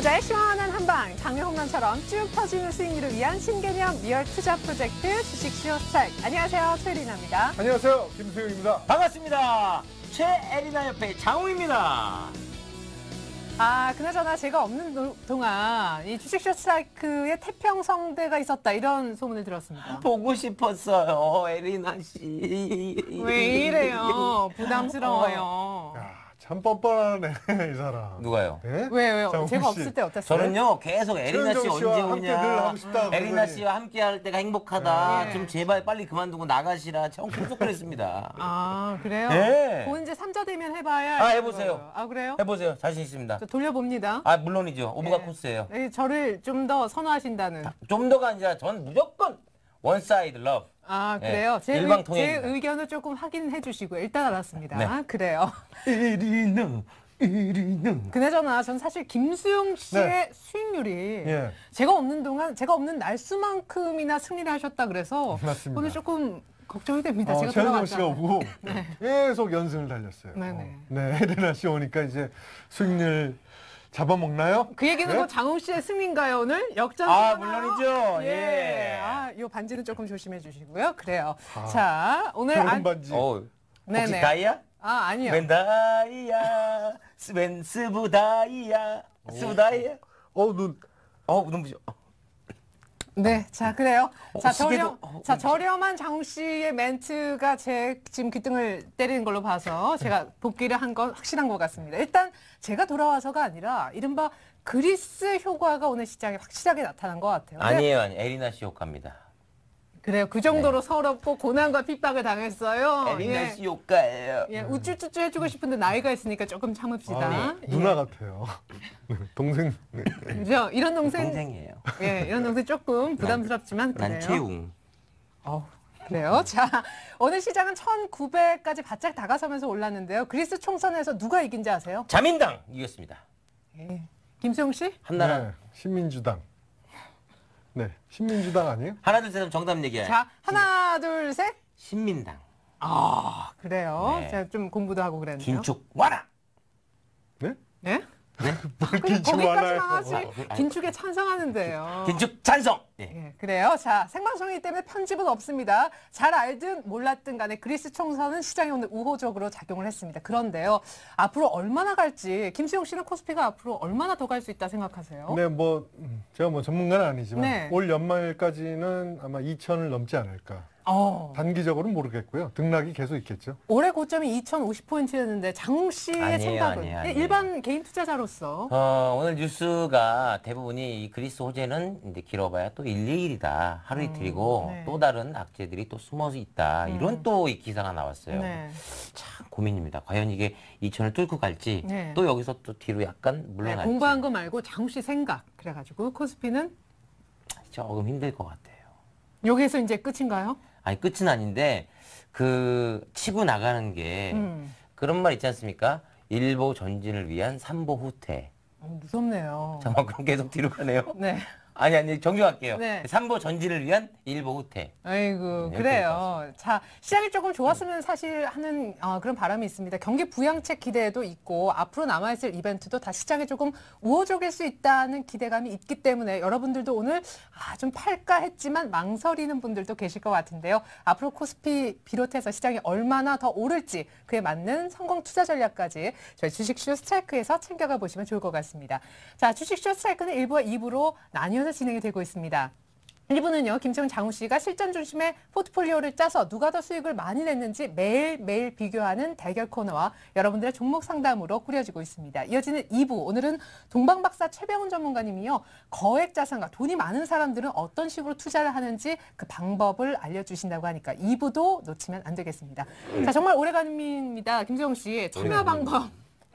투자의 시원한 한방, 장외 홈런처럼 쭉 터지는 수익률을 위한 신개념 리얼 투자 프로젝트 주식시오 스타일. 안녕하세요, 최리나입니다. 안녕하세요, 김수영입니다. 반갑습니다. 최애리나 옆에 장우입니다. 그나저나 제가 없는 동안 이 주식시오 스트라이크의 태평성대가 있었다, 이런 소문을 들었습니다. 보고 싶었어요, 에리나 씨. 왜 이래요? 부담스러워요. 야, 참 뻔뻔하네, 이 사람. 누가요? 네? 왜요? 장훈 제가 씨. 없을 때 어땠어요? 저는요 계속 에리나 씨 최은정 언제 씨와 함께 늘 오냐. 하고 싶다 에리나 그러더니. 씨와 함께 할 때가 행복하다. 네. 좀 제발 빨리 그만두고 나가시라. 참 끔찍했습니다. 그래요? 네. 본 이제 3자 되면 해봐야. 해보세요. 그래요? 해보세요. 자신 있습니다. 저 돌려봅니다. 물론이죠. 오브가 네. 코스예요. 네, 저를 좀 더 선호하신다는. 좀 더가 아니라 전 무조건 원사이드 러브. 그래요? 네, 일방 제 통행입니다. 의견을 조금 확인해 주시고 일단 알았습니다. 네. 그래요. 에리나. 그나저나 전 사실 김수용 씨의 네. 수익률이 예. 제가 없는 동안, 제가 없는 날수만큼이나 승리를 하셨다 그래서 맞습니다. 오늘 조금 걱정이 됩니다. 제가 최은정 씨가 돌아왔잖아요. 오고 계속 연승을 달렸어요. 네네. 네, 혜리나 씨 오니까 이제 수익률 잡아먹나요? 그 얘기는 네? 뭐 장훈 씨의 승리인가요, 오늘? 역전 물론이죠. 예. 예. 요 반지는 조금 조심해 주시고요. 그래요. 아, 자, 오늘 결혼 반지. 혹시 네네. 다이아? 아니요. 웬 다이아, 웬 스부다이아, 스부다이아. 눈. 눈부셔. 네, 자, 그래요. 자, 시계도- 저렴한 장훈 씨의 멘트가 제 지금 귀등을 때리는 걸로 봐서 제가 복귀를 한 건 확실한 것 같습니다. 일단 제가 돌아와서가 아니라 이른바 그리스 효과가 오늘 시장에 확실하게 나타난 것 같아요. 근데 아니에요. 에리나 씨 효과입니다. 그래요. 그 정도로 서럽고 고난과 핍박을 당했어요. 에리나 씨 효과예요. 예, 우쭈쭈쭈 해주고 싶은데 나이가 있으니까 조금 참읍시다. 예. 누나 같아요. 동생. 네. 그죠? 이런 동생, 동생이에요. 예, 이런 동생 조금 부담스럽지만 그래요. 난 최웅. 그래요. 자, 오늘 시장은 1900까지 바짝 다가서면서 올랐는데요. 그리스 총선에서 누가 이긴지 아세요? 자민당 이겼습니다. 예. 김수영 씨? 한나라. 네, 신민주당. 네, 신민주당 아니에요? 하나 둘 셋 하면 정답 얘기해. 자, 하나, 둘, 셋. 신민당. 그래요. 네. 제가 좀 공부도 하고 그랬네요. 긴축 와라. 네? 네? 긴축 거기까지만 많아요. 하지. 긴축에 찬성하는데요. 긴축 찬성. 예. 예, 그래요. 자, 생방송이기 때문에 편집은 없습니다. 잘 알든 몰랐든 간에 그리스 총선은 시장에 오늘 우호적으로 작용을 했습니다. 그런데요, 앞으로 얼마나 갈지, 김수영 씨는 코스피가 앞으로 얼마나 더 갈 수 있다 생각하세요? 네, 제가 전문가는 아니지만 네. 올 연말까지는 아마 2천을 넘지 않을까. 단기적으로는 모르겠고요. 등락이 계속 있겠죠. 올해 고점이 2,050포인트였는데 장웅 씨의 아니에요, 생각은 아니에요. 예, 일반 개인 투자자로서 오늘 뉴스가 대부분이 이 그리스 호재는 이제 길어봐야 또 1, 2일이다. 하루 이틀이고 네. 또 다른 악재들이 또 숨어서 있다. 이런 또 이 기사가 나왔어요. 네. 참 고민입니다. 과연 이게 2천을 뚫고 갈지 네. 또 여기서 또 뒤로 약간 네, 물러날지 공부한 거 말고 장웅 씨 생각 그래가지고 코스피는 조금 힘들 것 같아요. 여기에서 이제 끝인가요? 아니 끝은 아닌데 그 치고 나가는 게 그런 말 있지 않습니까? 일보 전진을 위한 삼보 후퇴. 무섭네요. 잠깐 그럼 계속 뒤로 가네요. 네. 아니 정정할게요. 네. 삼보 전진을 위한 일보 후퇴. 아이고, 그래요. 자, 시장이 조금 좋았으면 사실 하는 그런 바람이 있습니다. 경기 부양책 기대도 있고 앞으로 남아있을 이벤트도 다 시장에 조금 우호적일 수 있다는 기대감이 있기 때문에 여러분들도 오늘 좀 팔까 했지만 망설이는 분들도 계실 것 같은데요. 앞으로 코스피 비롯해서 시장이 얼마나 더 오를지 그에 맞는 성공 투자 전략까지 저희 주식쇼 스트라이크에서 챙겨가 보시면 좋을 것 같습니다. 자, 주식쇼 스트라이크는 1부와 2부로 나뉘어서 진행이 되고 있습니다. 1부는요, 김채훈 장우 씨가 실전 중심의 포트폴리오를 짜서 누가 더 수익을 많이 냈는지 매일매일 비교하는 대결 코너와 여러분들의 종목 상담으로 꾸려지고 있습니다. 이어지는 2부, 오늘은 동방박사 최병훈 전문가님이요, 거액 자산가, 돈이 많은 사람들은 어떤 식으로 투자를 하는지 그 방법을 알려주신다고 하니까 2부도 놓치면 안 되겠습니다. 자, 정말 오래간입니다. 김채훈 씨, 참여 방법.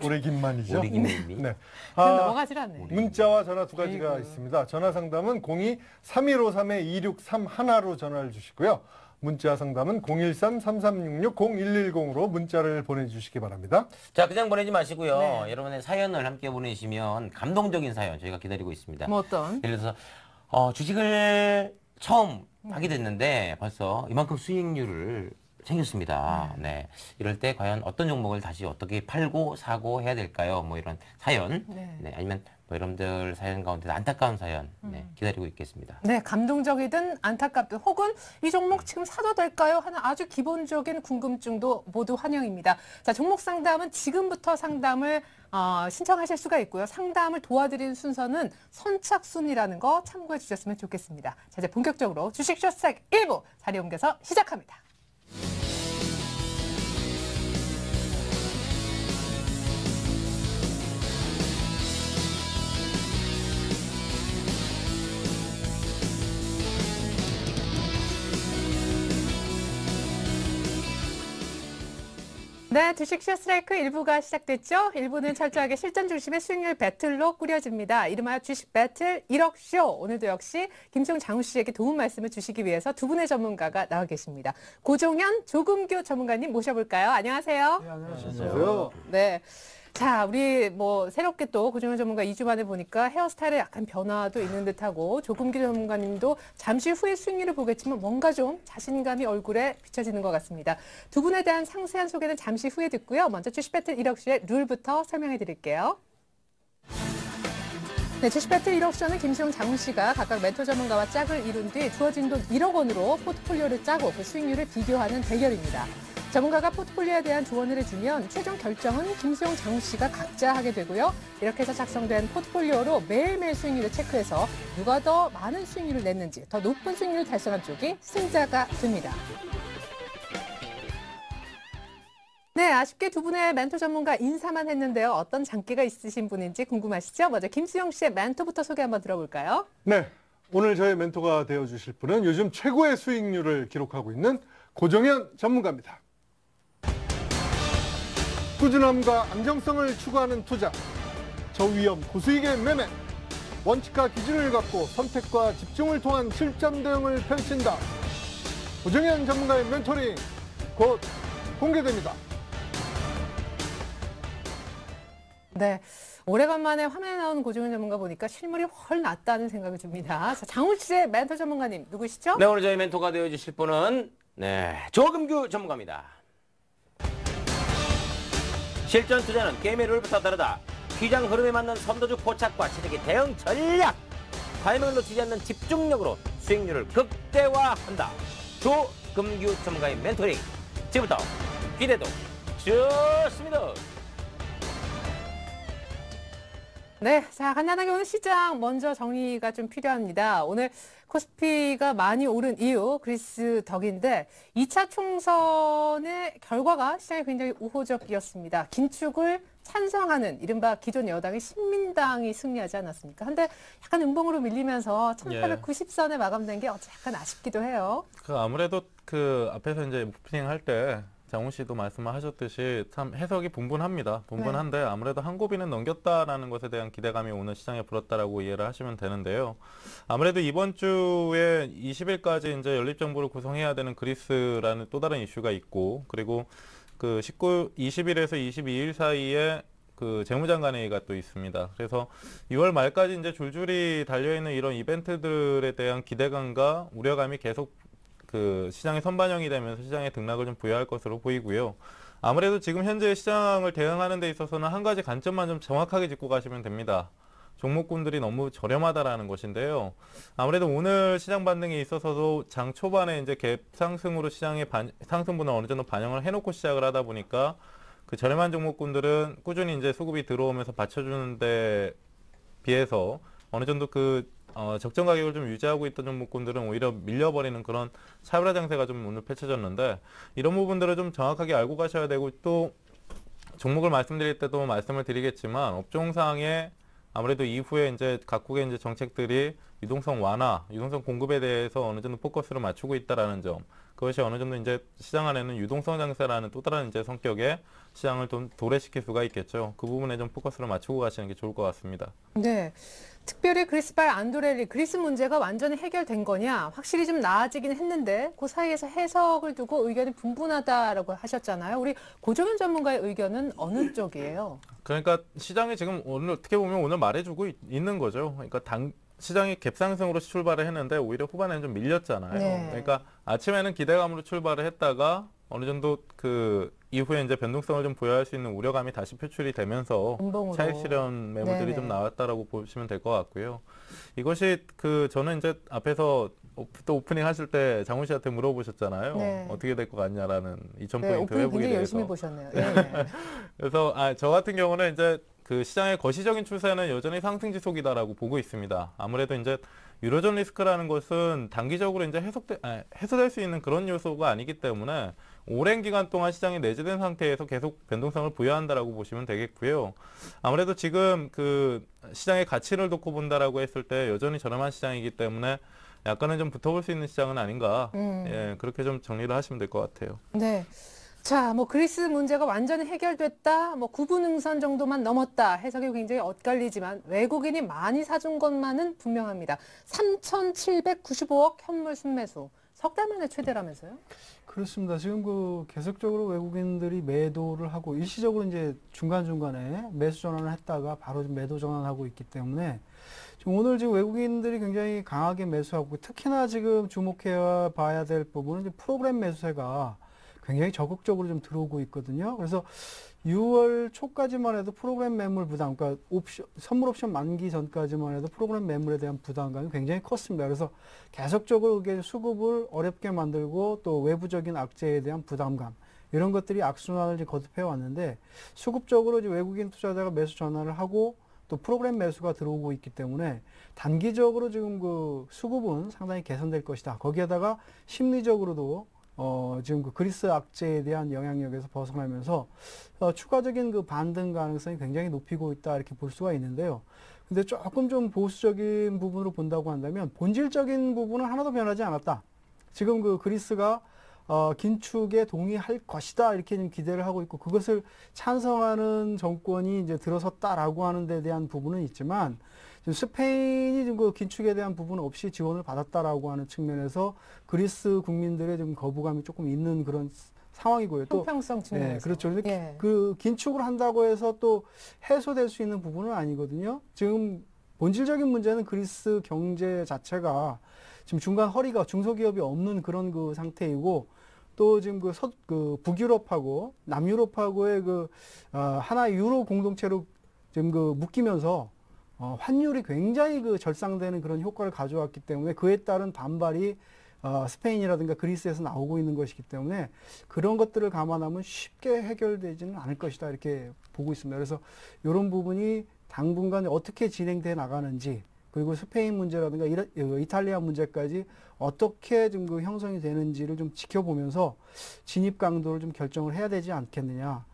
올해 긴만이죠. 우리 김혜미. 네. 그냥 넘어가질 않네. 문자와 전화 두 가지가 아이고. 있습니다. 전화 상담은 02-3153-2631로 전화를 주시고요. 문자 상담은 013-3366-0110으로 문자를 보내주시기 바랍니다. 자 그냥 보내지 마시고요. 네. 여러분의 사연을 함께 보내시면 감동적인 사연 저희가 기다리고 있습니다. 뭐 어떤? 예를 들어서 주식을 처음 하게 됐는데 벌써 이만큼 수익률을 챙겼습니다. 네. 이럴 때 과연 어떤 종목을 다시 어떻게 팔고 사고 해야 될까요? 뭐 이런 사연. 네. 네. 아니면 또 여러분들 사연 가운데 안타까운 사연 기다리고 있겠습니다. 네, 감동적이든 안타깝든 혹은 이 종목 지금 사도 될까요? 하는 아주 기본적인 궁금증도 모두 환영입니다. 자, 종목 상담은 지금부터 상담을 신청하실 수가 있고요. 상담을 도와드리는 순서는 선착순이라는 거 참고해 주셨으면 좋겠습니다. 자, 이제 본격적으로 주식 쇼스트랙 1부 자리 옮겨서 시작합니다. 네, 주식 쇼스트라이크 1부가 시작됐죠. 1부는 철저하게 실전 중심의 수익률 배틀로 꾸려집니다. 이름하여 주식 배틀 1억 쇼. 오늘도 역시 김수용 장우 씨에게 도움 말씀을 주시기 위해서 두 분의 전문가가 나와 계십니다. 고종현, 조금규 전문가님 모셔볼까요? 안녕하세요. 네, 안녕하세요. 네. 자, 우리 새롭게 또 고종현 전문가 2주 만에 보니까 헤어스타일에 약간 변화도 있는 듯하고 조금기 전문가님도 잠시 후에 수익률을 보겠지만 뭔가 좀 자신감이 얼굴에 비춰지는 것 같습니다. 두 분에 대한 상세한 소개는 잠시 후에 듣고요. 먼저 주식 배틀 1억쇼의 룰부터 설명해 드릴게요. 네, 주식 배틀 1억쇼는 김수용 장훈 씨가 각각 멘토 전문가와 짝을 이룬 뒤 주어진 돈 1억 원으로 포트폴리오를 짜고 그 수익률을 비교하는 대결입니다. 전문가가 포트폴리오에 대한 조언을 해주면 최종 결정은 김수용, 장우 씨가 각자 하게 되고요. 이렇게 해서 작성된 포트폴리오로 매일매일 수익률을 체크해서 누가 더 많은 수익률을 냈는지 더 높은 수익률을 달성한 쪽이 승자가 됩니다. 네, 아쉽게 두 분의 멘토 전문가 인사만 했는데요. 어떤 장기가 있으신 분인지 궁금하시죠? 먼저 김수용 씨의 멘토부터 소개 한번 들어볼까요? 네, 오늘 저의 멘토가 되어주실 분은 요즘 최고의 수익률을 기록하고 있는 고종현 전문가입니다. 꾸준함과 안정성을 추구하는 투자, 저위험 고수익의 매매, 원칙과 기준을 갖고 선택과 집중을 통한 실전 대응을 펼친다. 고종현 전문가의 멘토링 곧 공개됩니다. 네. 오래간만에 화면에 나오는 고종현 전문가 보니까 실물이 훨 낫다는 생각이 듭니다. 자, 장훈 씨의 멘토 전문가님 누구시죠? 네, 오늘 저희 멘토가 되어주실 분은 조금규 전문가입니다. 실전 투자는 게임의 룰부터 다르다. 시장 흐름에 맞는 선도주 포착과 체적의 대응 전략. 타이밍을 놓치지 않는 집중력으로 수익률을 극대화한다. 조금규 전문가의 멘토링. 지금부터 기대도 좋습니다. 네, 자, 간단하게 오늘 시장 먼저 정리가 좀 필요합니다. 오늘 코스피가 많이 오른 이유 그리스 덕인데 2차 총선의 결과가 시장에 굉장히 우호적이었습니다. 긴축을 찬성하는 이른바 기존 여당의 신민당이 승리하지 않았습니까? 근데 약간 음봉으로 밀리면서 1890선에 마감된 게 어째 약간 아쉽기도 해요. 아무래도 앞에서 이제 오프닝 할 때 장훈 씨도 말씀하셨듯이 참 해석이 분분합니다. 분분한데 아무래도 한 고비는 넘겼다라는 것에 대한 기대감이 오늘 시장에 불었다라고 이해를 하시면 되는데요. 아무래도 이번 주에 20일까지 이제 연립정부를 구성해야 되는 그리스라는 또 다른 이슈가 있고, 그리고 20일에서 22일 사이에 재무장관회의가 또 있습니다. 그래서 6월 말까지 이제 줄줄이 달려있는 이런 이벤트들에 대한 기대감과 우려감이 계속 시장에 선반영이 되면서 시장에 등락을 좀 부여할 것으로 보이고요. 아무래도 지금 현재 시장을 대응하는 데 있어서는 한 가지 관점만 좀 정확하게 짚고 가시면 됩니다. 종목군들이 너무 저렴하다라는 것인데요. 아무래도 오늘 시장 반등에 있어서도 장 초반에 이제 갭 상승으로 시장의 상승분을 어느 정도 반영을 해놓고 시작을 하다 보니까 저렴한 종목군들은 꾸준히 이제 수급이 들어오면서 받쳐주는 데 비해서 어느 정도 적정 가격을 좀 유지하고 있던 종목군들은 오히려 밀려버리는 그런 차별화 장세가 좀 오늘 펼쳐졌는데, 이런 부분들을 좀 정확하게 알고 가셔야 되고, 또 종목을 말씀드릴 때도 말씀을 드리겠지만 업종상에 아무래도 이후에 이제 각국의 이제 정책들이 유동성 완화, 유동성 공급에 대해서 어느 정도 포커스를 맞추고 있다라는 점, 그것이 어느 정도 이제 시장 안에는 유동성 장세라는 또 다른 이제 성격의 시장을 좀 도래시킬 수가 있겠죠. 그 부분에 좀 포커스를 맞추고 가시는 게 좋을 것 같습니다. 네. 특별히 그리스발 안도렐리 그리스 문제가 완전히 해결된 거냐, 확실히 좀 나아지긴 했는데 그 사이에서 해석을 두고 의견이 분분하다라고 하셨잖아요. 우리 고종현 전문가의 의견은 어느 쪽이에요? 그러니까 시장이 지금 오늘 어떻게 보면 오늘 말해주고 있는 거죠. 그러니까 시장이 갭상승으로 출발을 했는데 오히려 후반에는 좀 밀렸잖아요. 네. 그러니까 아침에는 기대감으로 출발을 했다가 어느 정도 그 이후에 이제 변동성을 좀 부여할 수 있는 우려감이 다시 표출이 되면서 음봉으로. 차익 실현 매물들이 네네. 좀 나왔다라고 보시면 될 것 같고요. 이것이 그 저는 이제 앞에서 또 오프닝 하실 때 장훈 씨한테 물어보셨잖아요. 네. 어떻게 될 것 같냐라는 네, 2,000포인트 오프닝 회복에 굉장히 열심히 대해서. 보셨네요. 예. 그래서 저 같은 경우는 이제 그 시장의 거시적인 추세는 여전히 상승 지속이다라고 보고 있습니다. 아무래도 이제 유로존 리스크라는 것은 단기적으로 이제 해소될 수 있는 그런 요소가 아니기 때문에 오랜 기간 동안 시장이 내재된 상태에서 계속 변동성을 부여한다라고 보시면 되겠고요. 아무래도 지금 그 시장의 가치를 놓고 본다라고 했을 때 여전히 저렴한 시장이기 때문에 약간은 좀 붙어볼 수 있는 시장은 아닌가. 예, 그렇게 좀 정리를 하시면 될 것 같아요. 네. 자, 뭐 그리스 문제가 완전히 해결됐다, 뭐 구분응선 정도만 넘었다 해석이 굉장히 엇갈리지만 외국인이 많이 사준 것만은 분명합니다. 3,795억 현물 순매수, 석 달 만에 최대라면서요? 그렇습니다. 지금 그 계속적으로 외국인들이 매도를 하고 일시적으로 이제 중간중간에 매수 전환을 했다가 바로 좀 매도 전환하고 있기 때문에 지금 오늘 지금 외국인들이 굉장히 강하게 매수하고 특히나 지금 주목해 봐야 될 부분은 이제 프로그램 매수세가 굉장히 적극적으로 좀 들어오고 있거든요. 그래서 6월 초까지만 해도 프로그램 매물 부담, 그러니까 선물 옵션 만기 전까지만 해도 프로그램 매물에 대한 부담감이 굉장히 컸습니다. 그래서 계속적으로 이게 수급을 어렵게 만들고 또 외부적인 악재에 대한 부담감, 이런 것들이 악순환을 거듭해 왔는데 수급적으로 이제 외국인 투자자가 매수 전환을 하고 또 프로그램 매수가 들어오고 있기 때문에 단기적으로 지금 그 수급은 상당히 개선될 것이다. 거기에다가 심리적으로도 지금 그 그리스 악재에 대한 영향력에서 벗어나면서 추가적인 그 반등 가능성이 굉장히 높이고 있다 이렇게 볼 수가 있는데요. 근데 조금 좀 보수적인 부분으로 본다고 한다면 본질적인 부분은 하나도 변하지 않았다. 지금 그 그리스가 긴축에 동의할 것이다 이렇게 좀 기대를 하고 있고 그것을 찬성하는 정권이 이제 들어섰다라고 하는 데 대한 부분은 있지만 지금 스페인이 지금 그 긴축에 대한 부분 없이 지원을 받았다라고 하는 측면에서 그리스 국민들의 좀 거부감이 조금 있는 그런 상황이고요. 또 형평성 측면에서. 네, 그렇죠. 근데 예. 그 긴축을 한다고 해서 또 해소될 수 있는 부분은 아니거든요. 지금 본질적인 문제는 그리스 경제 자체가 지금 중간 허리가 중소기업이 없는 그런 그 상태이고 또 지금 그 북유럽하고 남유럽하고의 하나의 유로 공동체로 지금 묶이면서 환율이 굉장히 절상되는 그런 효과를 가져왔기 때문에 그에 따른 반발이 스페인이라든가 그리스에서 나오고 있는 것이기 때문에 그런 것들을 감안하면 쉽게 해결되지는 않을 것이다 이렇게 보고 있습니다. 그래서 이런 부분이 당분간 어떻게 진행돼 나가는지 그리고 스페인 문제라든가 이탈리아 문제까지 어떻게 좀 그 형성이 되는지를 좀 지켜보면서 진입 강도를 좀 결정을 해야 되지 않겠느냐.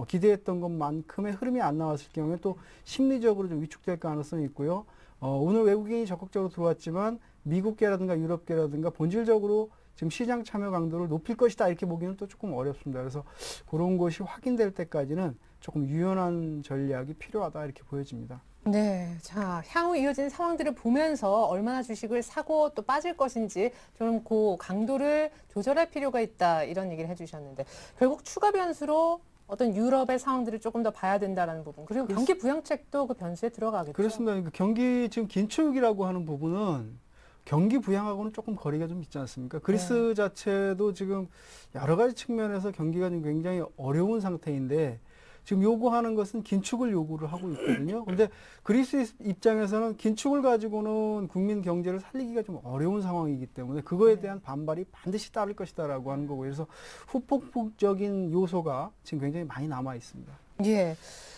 기대했던 것만큼의 흐름이 안 나왔을 경우에 또 심리적으로 좀 위축될 가능성이 있고요. 오늘 외국인이 적극적으로 들어왔지만 미국계라든가 유럽계라든가 본질적으로 지금 시장 참여 강도를 높일 것이다 이렇게 보기는 또 조금 어렵습니다. 그래서 그런 것이 확인될 때까지는 조금 유연한 전략이 필요하다 이렇게 보여집니다. 네. 자, 향후 이어지는 상황들을 보면서 얼마나 주식을 사고 또 빠질 것인지 좀 그 강도를 조절할 필요가 있다 이런 얘기를 해주셨는데 결국 추가 변수로 어떤 유럽의 상황들을 조금 더 봐야 된다라는 부분 그리고 경기 부양책도 그 변수에 들어가겠죠. 그렇습니다. 그 경기 지금 긴축이라고 하는 부분은 경기 부양하고는 조금 거리가 좀 있지 않습니까? 그리스 자체도 지금 여러 가지 측면에서 경기가 지금 굉장히 어려운 상태인데 지금 요구하는 것은 긴축을 요구를 하고 있거든요. 근데 그리스 입장에서는 긴축을 가지고는 국민 경제를 살리기가 좀 어려운 상황이기 때문에 그거에 대한 반발이 반드시 따를 것이다라고 하는 거고 그래서 후폭풍적인 요소가 지금 굉장히 많이 남아 있습니다. 예.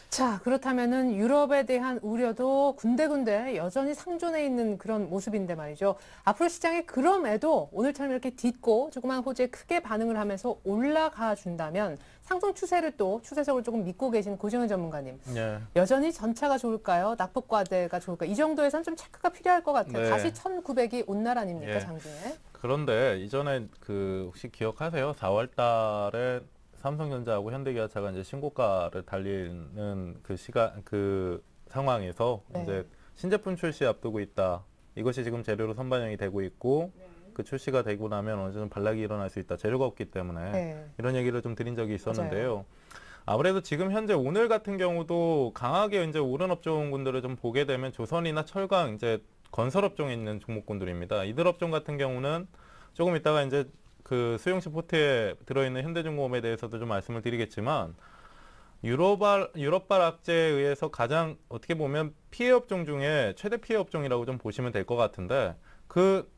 자, 그렇다면은 유럽에 대한 우려도 군데군데 여전히 상존해 있는 그런 모습인데 말이죠. 앞으로 시장이 그럼에도 오늘처럼 이렇게 딛고 조그만 호재에 크게 반응을 하면서 올라가 준다면 상승 추세를 또 추세적으로 조금 믿고 계신 고정현 전문가님. 예. 여전히 전차가 좋을까요? 낙폭과대가 좋을까요? 이 정도에선 좀 체크가 필요할 것 같아요. 네. 다시 1900이 온 날 아닙니까, 예. 장중에? 그런데 이전에 혹시 기억하세요? 4월 달에 삼성전자하고 현대기아차가 이제 신고가를 달리는 그 상황에서 네. 이제 신제품 출시 앞두고 있다. 이것이 지금 재료로 선반영이 되고 있고 그 출시가 되고 나면 어느 정도 반락이 일어날 수 있다. 재료가 없기 때문에 네. 이런 얘기를 좀 드린 적이 있었는데요. 아무래도 지금 현재 오늘 같은 경우도 강하게 이제 오른 업종군들을 좀 보게 되면 조선이나 철강 이제 건설 업종에 있는 종목군들입니다. 이들 업종 같은 경우는 조금 있다가 이제 그 수용식 포트에 들어있는 현대중공업에 대해서도 좀 말씀을 드리겠지만 유럽발 악재에 의해서 가장 어떻게 보면 피해 업종 중에 최대 피해 업종이라고 좀 보시면 될 것 같은데 그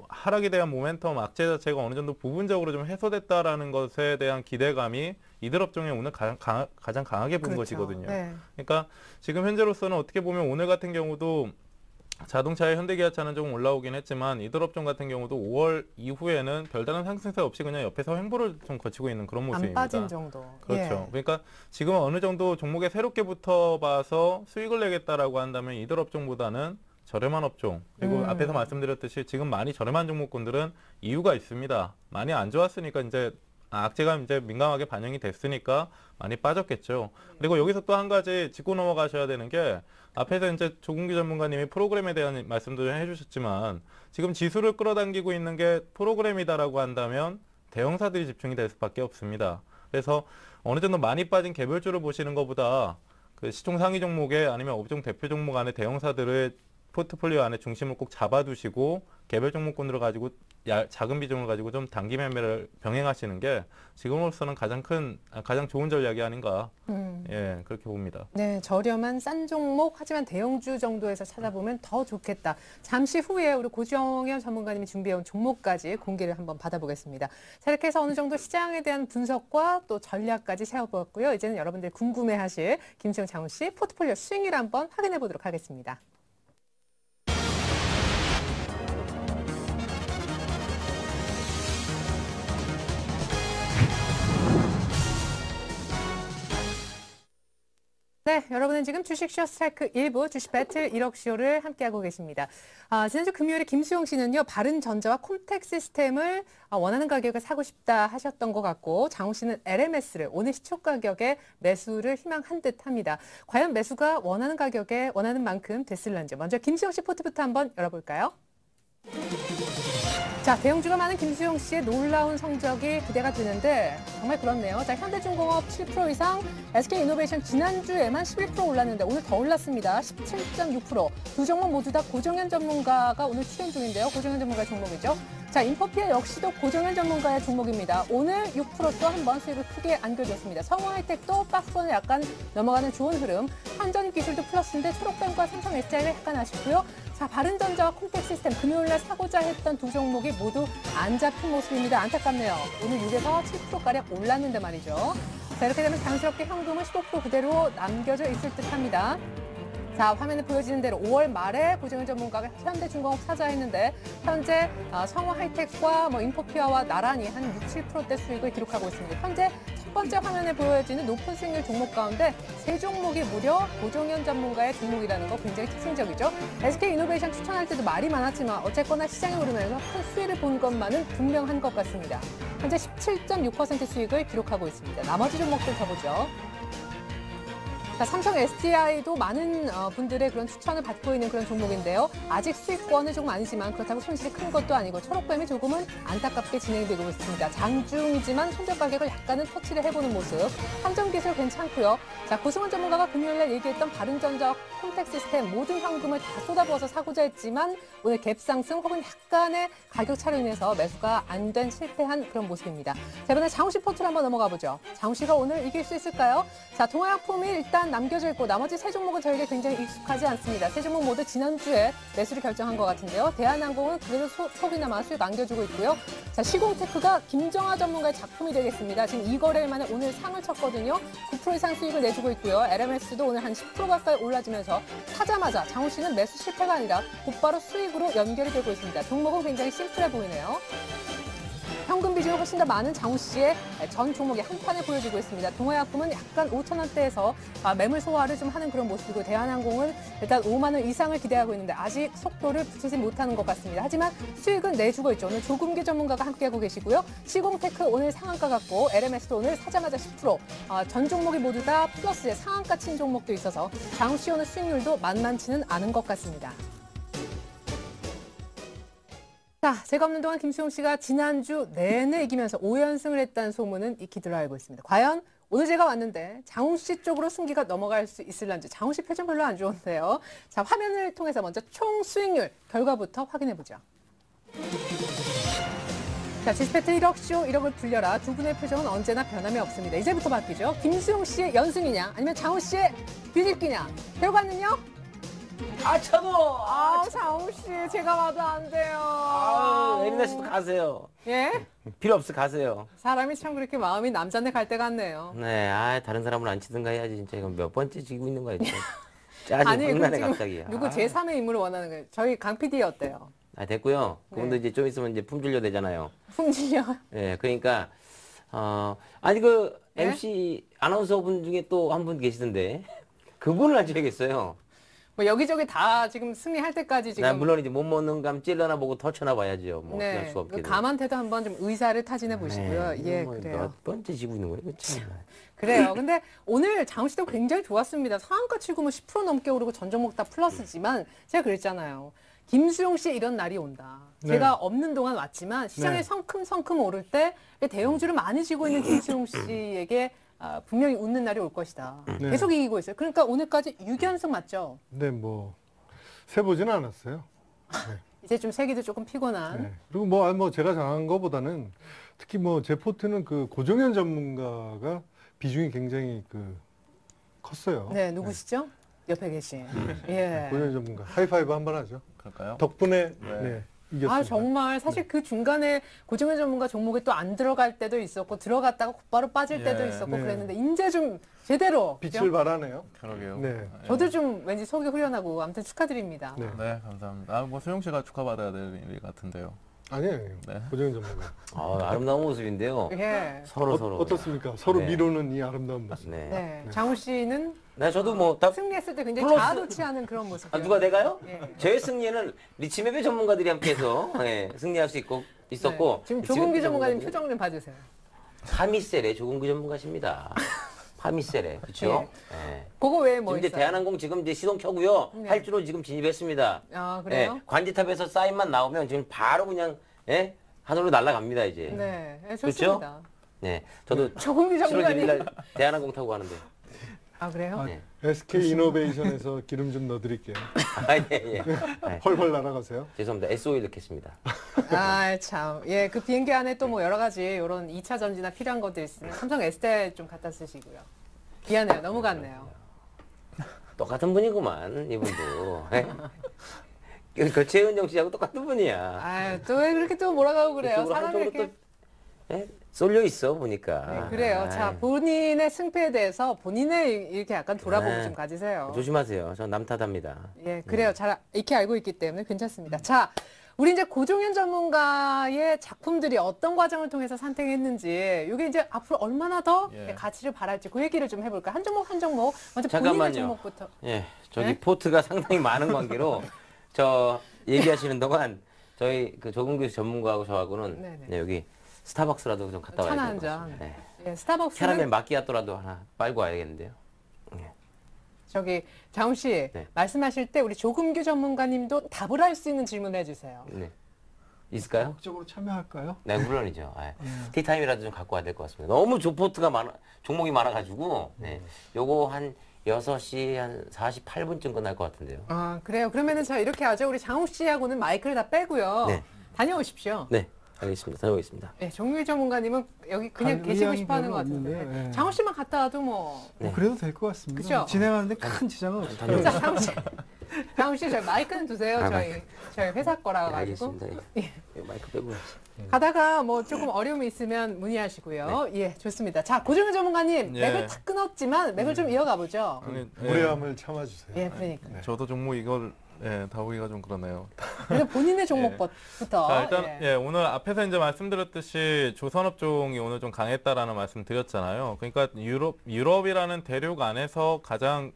하락에 대한 모멘텀 악재 자체가 어느 정도 부분적으로 좀 해소됐다라는 것에 대한 기대감이 이들 업종에 오늘 가장 강하게 본 그렇죠. 것이거든요. 네. 그러니까 지금 현재로서는 어떻게 보면 오늘 같은 경우도 자동차의 현대기아차는 조금 올라오긴 했지만 이들 업종 같은 경우도 5월 이후에는 별다른 상승세 없이 그냥 옆에서 횡보를 좀 거치고 있는 그런 안 모습입니다. 빠진 정도. 그렇죠. 예. 그러니까 지금 어느 정도 종목에 새롭게 붙어봐서 수익을 내겠다라고 한다면 이들 업종보다는 저렴한 업종, 그리고 앞에서 말씀드렸듯이 지금 많이 저렴한 종목군들은 이유가 있습니다. 많이 안 좋았으니까 이제 악재가 이제 민감하게 반영이 됐으니까 많이 빠졌겠죠. 그리고 여기서 또 한 가지 짚고 넘어가셔야 되는 게 앞에서 이제 조근기 전문가님이 프로그램에 대한 말씀도 해주셨지만 지금 지수를 끌어당기고 있는 게 프로그램이다라고 한다면 대형사들이 집중이 될 수밖에 없습니다. 그래서 어느 정도 많이 빠진 개별주를 보시는 것보다 그 시총 상위 종목에 아니면 업종 대표 종목 안에 대형사들의 포트폴리오 안에 중심을 꼭 잡아두시고 개별 종목군들을 가지고 작은 비중을 가지고 좀 단기 매매를 병행하시는 게 지금으로서는 가장 좋은 전략이 아닌가 예 그렇게 봅니다. 네, 저렴한 싼 종목 하지만 대형주 정도에서 찾아보면 더 좋겠다. 잠시 후에 우리 고정현 전문가님이 준비해온 종목까지 공개를 한번 받아보겠습니다. 자, 이렇게 해서 어느 정도 시장에 대한 분석과 또 전략까지 세워보았고요. 이제는 여러분들이 궁금해하실 김수영 장훈 씨 포트폴리오 수익률 한번 확인해 보도록 하겠습니다. 네, 여러분은 지금 주식쇼 스트라이크 1부 주식 배틀 1억 쇼를 함께하고 계십니다. 지난주 금요일에 김수영 씨는요, 바른전자와 콤텍 시스템을 원하는 가격에 사고 싶다 하셨던 것 같고, 장훈 씨는 LMS를 오늘 시초 가격에 매수를 희망한 듯 합니다. 과연 매수가 원하는 가격에 원하는 만큼 됐을런지. 먼저 김수영 씨 포트부터 한번 열어볼까요? 자, 대형주가 많은 김수영 씨의 놀라운 성적이 기대가 되는데 정말 그렇네요. 자, 현대중공업 7% 이상, SK이노베이션 지난주에만 11% 올랐는데 오늘 더 올랐습니다. 17.6%. 두 종목 모두 다 고정현 전문가가 오늘 출연 중인데요. 고정현 전문가의 종목이죠. 자, 인포피아 역시도 고정현 전문가의 종목입니다. 오늘 6%또 한번 수익을 크게 안겨줬습니다. 성우하이텍도 박스권을 약간 넘어가는 좋은 흐름. 한전기술도 플러스인데 초록뱀과 삼성 SDI가 약간 아쉽고요. 자, 바른전자와 콤텍 시스템 금요일날 사고자 했던 두 종목이 모두 안 잡힌 모습입니다. 안타깝네요. 오늘 6에서 7%가량 올랐는데 말이죠. 자, 이렇게 되면 자연스럽게 현금은 15% 그대로 남겨져 있을 듯합니다. 자, 화면에 보여지는 대로 5월 말에 고정현 전문가가 현대중공업 사자했는데 현재 성우하이텍과 인포피아와 나란히 한 6, 7%대 수익을 기록하고 있습니다. 현재 첫 번째 화면에 보여지는 높은 수익률 종목 가운데 세 종목이 무려 고정현 전문가의 종목이라는 거 굉장히 특징적이죠. SK이노베이션 추천할 때도 말이 많았지만 어쨌거나 시장에 오르면서 큰 수익을 본 것만은 분명한 것 같습니다. 현재 17.6% 수익을 기록하고 있습니다. 나머지 종목들 더 보죠. 자, 삼성 SDI도 많은 분들의 그런 추천을 받고 있는 그런 종목인데요. 아직 수익권은 조금 아니지만 그렇다고 손실이 큰 것도 아니고 초록뱀이 조금은 안타깝게 진행되고 있습니다. 장중이지만 손절 가격을 약간은 터치를 해보는 모습. 삼성기술 괜찮고요. 자, 고승원 전문가가 금요일날 얘기했던 바른전자, 콤텍 시스템 모든 현금을 다 쏟아부어서 사고자 했지만 오늘 갭 상승 혹은 약간의 가격 차로 인해서 매수가 안 된 실패한 그런 모습입니다. 자, 이번에 장훈 씨 포트로 한번 넘어가 보죠. 장훈 씨가 오늘 이길 수 있을까요? 자, 동아약품이 일단 남겨져 있고 나머지 세 종목은 저에게 굉장히 익숙하지 않습니다. 세 종목 모두 지난주에 매수를 결정한 것 같은데요. 대한항공은 그래도 속이나마 수익 안겨주고 있고요. 자, 시공테크가 김정아 전문가의 작품이 되겠습니다. 지금 이 거래일 만에 오늘 상을 쳤거든요. 9% 이상 수익을 내주고 있고요. LMS도 오늘 한 10% 가까이 올라지면서 사자마자 장훈 씨는 매수 실패가 아니라 곧바로 수익으로 연결이 되고 있습니다. 종목은 굉장히 심플해 보이네요. 현금 비중이 훨씬 더 많은 장훈 씨의 전 종목이 한 판에 보여지고 있습니다. 동아약품은 약간 5,000원대에서 매물 소화를 좀 하는 그런 모습이고 대한항공은 일단 5만 원 이상을 기대하고 있는데 아직 속도를 붙이지 못하는 것 같습니다. 하지만 수익은 내주고 있죠. 오늘 조금기 전문가가 함께하고 계시고요. 시공테크 오늘 상한가 같고 LMS도 오늘 사자마자 10%. 전 종목이 모두 다 플러스의 상한가 친 종목도 있어서 장훈 씨 오늘 수익률도 만만치는 않은 것 같습니다. 자, 제가 없는 동안 김수용 씨가 지난주 내내 이기면서 5연승을 했다는 소문은 익히들어 알고 있습니다. 과연 오늘 제가 왔는데 장훈 씨 쪽으로 승기가 넘어갈 수 있을런지. 장훈 씨 표정 별로 안 좋은데요. 자, 화면을 통해서 먼저 총 수익률 결과부터 확인해 보죠. 자, 지스페트 1억 쇼 1억을 불려라. 두 분의 표정은 언제나 변함이 없습니다. 이제부터 바뀌죠. 김수용 씨의 연승이냐 아니면 장호 씨의 뒤집기냐. 결과는요? 차도! 장호 씨 제가 봐도 안 돼요. 에리나 씨도 가세요. 예? 필요 없어, 가세요. 사람이 참 그렇게 마음이 남자네 갈 때 같네요. 네, 다른 사람을 안 치든가 해야지, 진짜. 이건 몇 번째 지고 있는 거야, 진짜. 짜증 아니, 확 나네, 지금 갑자기. 누구 제3의 인물을 원하는 거예요. 저희 강 PD 어때요? 됐고요. 그분도 네. 이제 좀 있으면 이제 품질려 되잖아요. 품질려. 예, 그러니까, 아니, 네? MC 아나운서 분 중에 또 한 분 계시던데. 그분을 앉혀야겠어요. 뭐 여기저기 다 지금 승리할 때까지 지금. 나 물론 이제 못 먹는 감 찔러나 보고 터쳐나 봐야죠. 뭐, 어쩔 네. 수가 없게. 그 감한테도 한번 좀 의사를 타진해 보시고요. 예, 그래요. 몇 번째 지고 있는 거예요, 이거 참. 그래요. 근데 오늘 장훈 씨도 굉장히 좋았습니다. 상한가 치고 뭐 10% 넘게 오르고 전 종목 다 플러스지만 제가 그랬잖아요. 김수용 씨 이런 날이 온다. 네. 제가 없는 동안 왔지만 시장이 네. 성큼성큼 오를 때 대형주를 많이 쥐고 있는 김수용 씨에게 분명히 웃는 날이 올 것이다. 네. 계속 이기고 있어요. 그러니까 오늘까지 6연승 맞죠? 네, 뭐 세보지는 않았어요. 이제 좀 세기도 조금 피곤한. 네. 그리고 뭐 제가 정한 거보다는 특히 뭐 제 포트는 그 고정현 전문가가 비중이 굉장히 컸어요. 네, 누구시죠? 옆에 계신. 예. 고정현 전문가 하이파이브 한번 하죠. 그럴까요? 덕분에 네. 이겼습니다. 정말 사실 그 중간에 고정현 전문가 종목이 또 안 들어갈 때도 있었고 들어갔다가 곧바로 빠질 때도 예. 있었고 네. 그랬는데 이제 좀 제대로 빛을 그죠? 발하네요. 그러게요. 네. 저도 좀 왠지 속이 후련하고 아무튼 축하드립니다. 네. 네, 감사합니다. 뭐 수용 씨가 축하받아야 될 일 같은데요. 아니에요. 네. 고정현 전문가. 아름다운 모습인데요. 예. 서로. 어떻습니까? 서로 네. 미루는 이 아름다운 모습. 네. 네. 장우 씨는 네, 저도 뭐, 딱, 승리했을 때 굉장히 플러스- 자아도취하는 그런 모습. 누가 내가요? 예. 제 승리는 리치맵의 전문가들이 함께해서 있을 수 있었고. 네. 지금 조금기 전문가님 표정 좀 봐주세요. 파미셀의 조금기 전문가십니다. 파미셀의, 그쵸? 네. 그거 외에 뭐 지금 이제 있어요? 대한항공 지금 이제 시동 켜고요. 네. 활주로 지금 진입했습니다. 그래요? 예, 관제탑에서 사인만 나오면 지금 바로 그냥, 하늘로 날아갑니다, 이제. 네, 그렇죠? 좋습니다. 네. 저도 조금기 7월 1일 전문가님. 날 대한항공 타고 가는데. 그래요? 네. SK 이노베이션에서 기름 좀 넣어드릴게요. 예. 헐헐 날아가세요. 죄송합니다. SOE 넣겠습니다. 참. 예, 그 비행기 안에 또 뭐 여러 가지 이런 2차 전지나 필요한 것들 있으면 삼성 S대 좀 갖다 쓰시고요. 미안해요. 너무 갔네요. 똑같은 분이구만, 이분도. 그 최은정 씨하고 똑같은 분이야. 또 왜 그렇게 또 몰아가고 그래요? 이쪽으로 사람이 한쪽으로 이렇게. 쏠려 있어, 보니까. 네, 그래요. 자, 본인의 승패에 대해서 본인의 이렇게 약간 돌아보고 네. 좀 가지세요. 조심하세요. 전 남 탓합니다. 예, 그래요. 잘 익히 알고 있기 때문에 괜찮습니다. 자, 우리 이제 고종현 전문가의 작품들이 어떤 과정을 통해서 산택했는지, 이게 이제 앞으로 얼마나 더 예. 가치를 발할지 그 얘기를 좀 해볼까. 한 종목 한 종목. 먼저 잠깐만요. 본인의 종목부터. 예, 저기 네? 포트가 상당히 많은 관계로 저 얘기하시는 동안 저희 그 조금규 전문가하고 저하고는 네네. 네, 여기 스타벅스라도 좀 갔다 와야 차나 될 한 것 잔. 같습니다. 네. 예, 스타벅스는 캐러멜 마키아토라도 하나 빨고 와야겠는데요. 저기 장훈 씨 네. 말씀하실 때 우리 조금규 전문가님도 답을 할 수 있는 질문을 해주세요. 네. 있을까요? 적극적으로 참여할까요? 네, 물론이죠. 티타임이라도 좀 갖고 와야 될 것 같습니다. 너무 포트가 종목이 많아가지고, 네. 요거 한 6시 한 48분쯤 끝날 것 같은데요. 그래요. 그러면은 자 이렇게 하죠. 우리 장훈 씨하고는 마이크를 다 빼고요. 네. 다녀오십시오. 네, 알겠습니다. 다녀오겠습니다. 네, 정유일 전문가님은 여기 그냥 갈 계시고 의향이 싶어 하는 별로 것 같은데. 없는데요. 예. 장훈 씨만 갔다 와도 뭐. 네. 그래도 될 것 같습니다. 그죠? 진행하는데 큰 지장은 없어요. 다녀오겠습니다. 자, 장훈 씨. 장훈 씨, 저희 마이크는 두세요. 아, 저희 회사 거라 네, 가지고. 알겠습니다. 예. 마이크 빼고 가야지. 가다가 뭐 조금 어려움이 있으면 문의하시고요. 예, 좋습니다. 자, 고정현 전문가님, 예. 맥을 탁 끊었지만 맥을 좀 이어가 보죠. 아니, 무례함을 참아주세요. 예, 그러니까. 저도 종목 이걸 다보기가 좀 그러네요. 그래서 본인의 종목부터. 자, 일단 예. 오늘 앞에서 이제 말씀드렸듯이 조선업종이 오늘 좀 강했다라는 말씀 드렸잖아요. 그러니까 유럽이라는 대륙 안에서 가장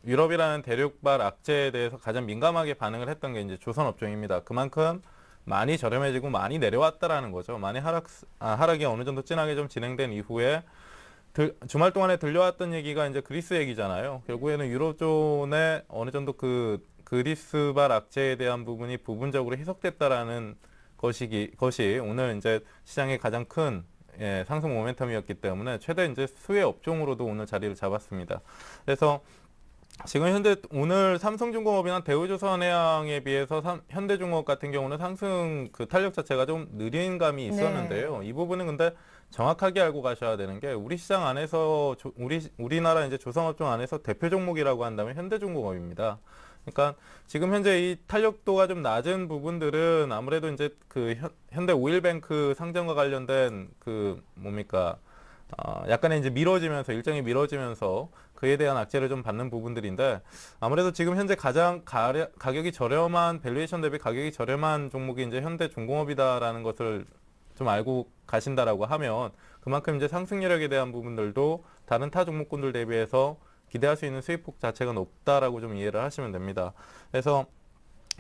유럽이라는 대륙발 악재에 대해서 가장 민감하게 반응을 했던 게 이제 조선업종입니다. 그만큼 많이 저렴해지고 많이 내려왔다라는 거죠. 많이 하락이 어느 정도 진하게 좀 진행된 이후에 주말 동안에 들려왔던 얘기가 이제 그리스 얘기잖아요. 결국에는 유로존에 어느 정도 그리스발 악재에 대한 부분이 부분적으로 해석됐다라는 것이 오늘 이제 시장의 가장 큰 상승 모멘텀이었기 때문에 최대 이제 수혜 업종으로도 오늘 자리를 잡았습니다. 그래서 지금 현재 오늘 삼성중공업이나 대우조선해양에 비해서 현대중공업 같은 경우는 상승 그 탄력 자체가 좀 느린 감이 있었는데요. 이 부분은 근데 정확하게 알고 가셔야 되는 게 우리 시장 안에서 우리나라 이제 조선업종 안에서 대표 종목이라고 한다면 현대중공업입니다. 그러니까 지금 현재 이 탄력도가 좀 낮은 부분들은 아무래도 이제 그 현대 오일뱅크 상장과 관련된 그 뭡니까 약간의 이제 일정이 미뤄지면서 그에 대한 악재를 좀 받는 부분들인데 아무래도 지금 현재 가장 가격이 저렴한 밸류에이션 대비 가격이 저렴한 종목이 이제 현대중공업이다라는 것을 좀 알고 가신다라고 하면 그만큼 이제 상승력에 대한 부분들도 다른 타 종목군들 대비해서 기대할 수 있는 수익폭 자체가 높다라고 좀 이해를 하시면 됩니다. 그래서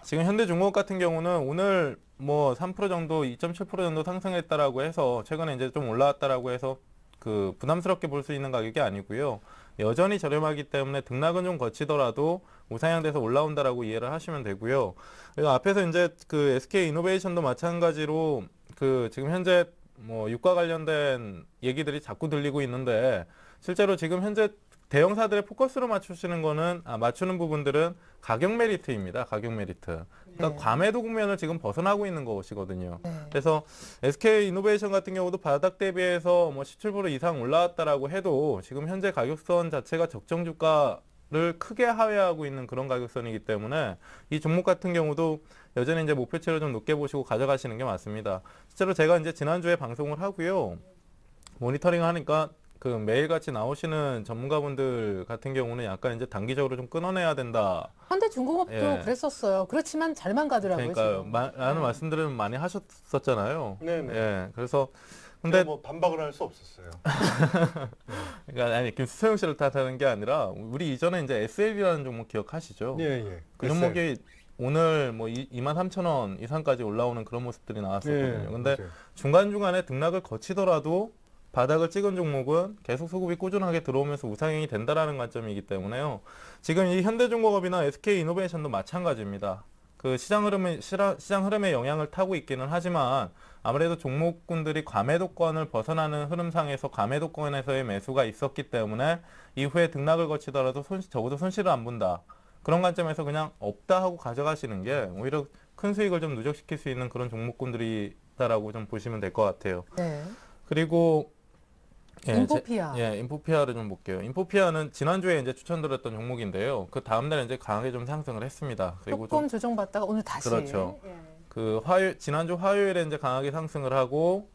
지금 현대중공업 같은 경우는 오늘 뭐 3% 정도, 2.7% 정도 상승했다라고 해서 최근에 이제 좀 올라왔다라고 해서 그 부담스럽게 볼 수 있는 가격이 아니고요. 여전히 저렴하기 때문에 등락은 좀 거치더라도 우상향돼서 올라온다라고 이해를 하시면 되고요. 그리고 앞에서 이제 그 SK 이노베이션도 마찬가지로 그 지금 현재 뭐 유가 관련된 얘기들이 자꾸 들리고 있는데 실제로 지금 현재 대형사들의 포커스로 맞추는 부분들은 가격 메리트입니다. 가격 메리트. 그러니까 과매도 국면을 지금 벗어나고 있는 것이거든요. 그래서 SK 이노베이션 같은 경우도 바닥 대비해서 뭐 17% 이상 올라왔다라고 해도 지금 현재 가격선 자체가 적정 주가를 크게 하회하고 있는 그런 가격선이기 때문에 이 종목 같은 경우도 여전히 이제 목표치를 좀 높게 보시고 가져가시는 게 맞습니다. 실제로 제가 이제 지난주에 방송을 하고요. 모니터링 하니까 그 매일같이 나오시는 전문가분들 같은 경우는 약간 이제 단기적으로 좀 끊어내야 된다. 현대중공업도 예. 그랬었어요. 그렇지만 잘만 가더라고요. 그러니까요. 지금. 라는 말씀들을 많이 하셨었잖아요. 네네. 예. 그래서 근데 근데 뭐 반박을 할 수 없었어요. 그러니까 아니 김수영 씨를 탓하는 게 아니라 우리 이전에 이제 SL이라는 종목 기억하시죠? 예, 예. 그 종목이 오늘 뭐 23,000원 이상까지 올라오는 그런 모습들이 나왔었거든요. 예, 근데 맞아요. 중간중간에 등락을 거치더라도 바닥을 찍은 종목은 계속 수급이 꾸준하게 들어오면서 우상향이 된다라는 관점이기 때문에요. 지금 이 현대중공업이나 SK 이노베이션도 마찬가지입니다. 그 시장 흐름에 영향을 타고 있기는 하지만 아무래도 종목군들이 과매도권을 벗어나는 흐름상에서 과매도권에서의 매수가 있었기 때문에 이후에 등락을 거치더라도 적어도 손실을 안 본다. 그런 관점에서 그냥 없다 하고 가져가시는 게 오히려 큰 수익을 좀 누적시킬 수 있는 그런 종목군들이다라고 좀 보시면 될 것 같아요. 네. 그리고 인포피아. 인포피아를 좀 볼게요. 인포피아는 지난주에 이제 추천드렸던 종목인데요. 그 다음날 이제 강하게 좀 상승을 했습니다. 그리고 조금 조정받다가 오늘 다시. 그렇죠. 예. 그 지난주 화요일에 이제 강하게 상승을 하고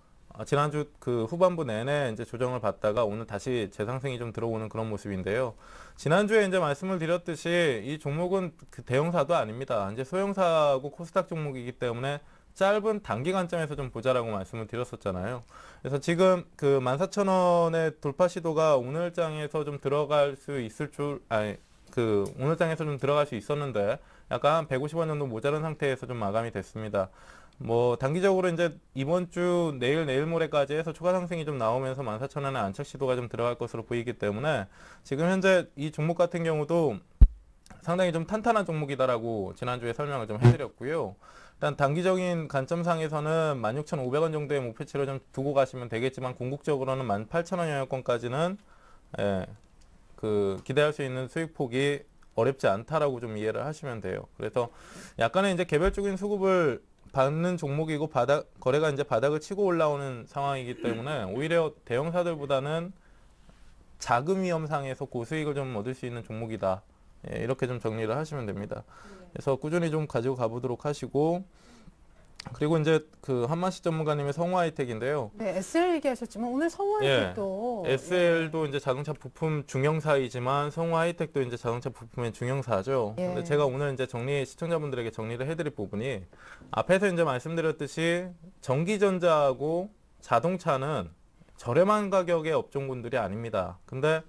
지난주 그 후반부 내내 이제 조정을 받다가 오늘 다시 재상승이 좀 들어오는 그런 모습인데요. 지난주에 이제 말씀을 드렸듯이 이 종목은 그 대형사도 아닙니다. 이제 소형사하고 코스닥 종목이기 때문에 짧은 단기 관점에서 좀 보자라고 말씀을 드렸었잖아요. 그래서 지금 그 14,000원의 돌파 시도가 오늘 장에서 좀 들어갈 수 있을 오늘 장에서 좀 들어갈 수 있었는데 약간 150원 정도 모자란 상태에서 좀 마감이 됐습니다. 뭐 단기적으로 이제 이번 주 내일 모레까지 해서 추가 상승이 좀 나오면서 14,000원의 안착 시도가 좀 들어갈 것으로 보이기 때문에 지금 현재 이 종목 같은 경우도 상당히 좀 탄탄한 종목이다라고 지난주에 설명을 좀 해드렸고요. 일단 단기적인 관점상에서는 16,500원 정도의 목표치를 좀 두고 가시면 되겠지만 궁극적으로는 18,000원 영역권까지는 그 기대할 수 있는 수익폭이 어렵지 않다라고 좀 이해를 하시면 돼요. 그래서 약간의 이제 개별적인 수급을 받는 종목이고 거래가 이제 바닥을 치고 올라오는 상황이기 때문에 오히려 대형사들보다는 자금 위험상에서 고수익을 좀 얻을 수 있는 종목이다. 이렇게 좀 정리를 하시면 됩니다. 그래서 꾸준히 좀 가지고 가보도록 하시고 그리고 이제 그 한만식 전문가님의 성우하이텍인데요. 네, SL 얘기하셨지만 오늘 성우하이텍도 SL도 이제 자동차 부품 중형사이지만 성우하이텍도 이제 자동차 부품의 중형사죠. 예. 근데 제가 오늘 이제 시청자분들에게 정리를 해드릴 부분이 앞에서 이제 말씀드렸듯이 전기전자하고 자동차는 저렴한 가격의 업종군들이 아닙니다. 근데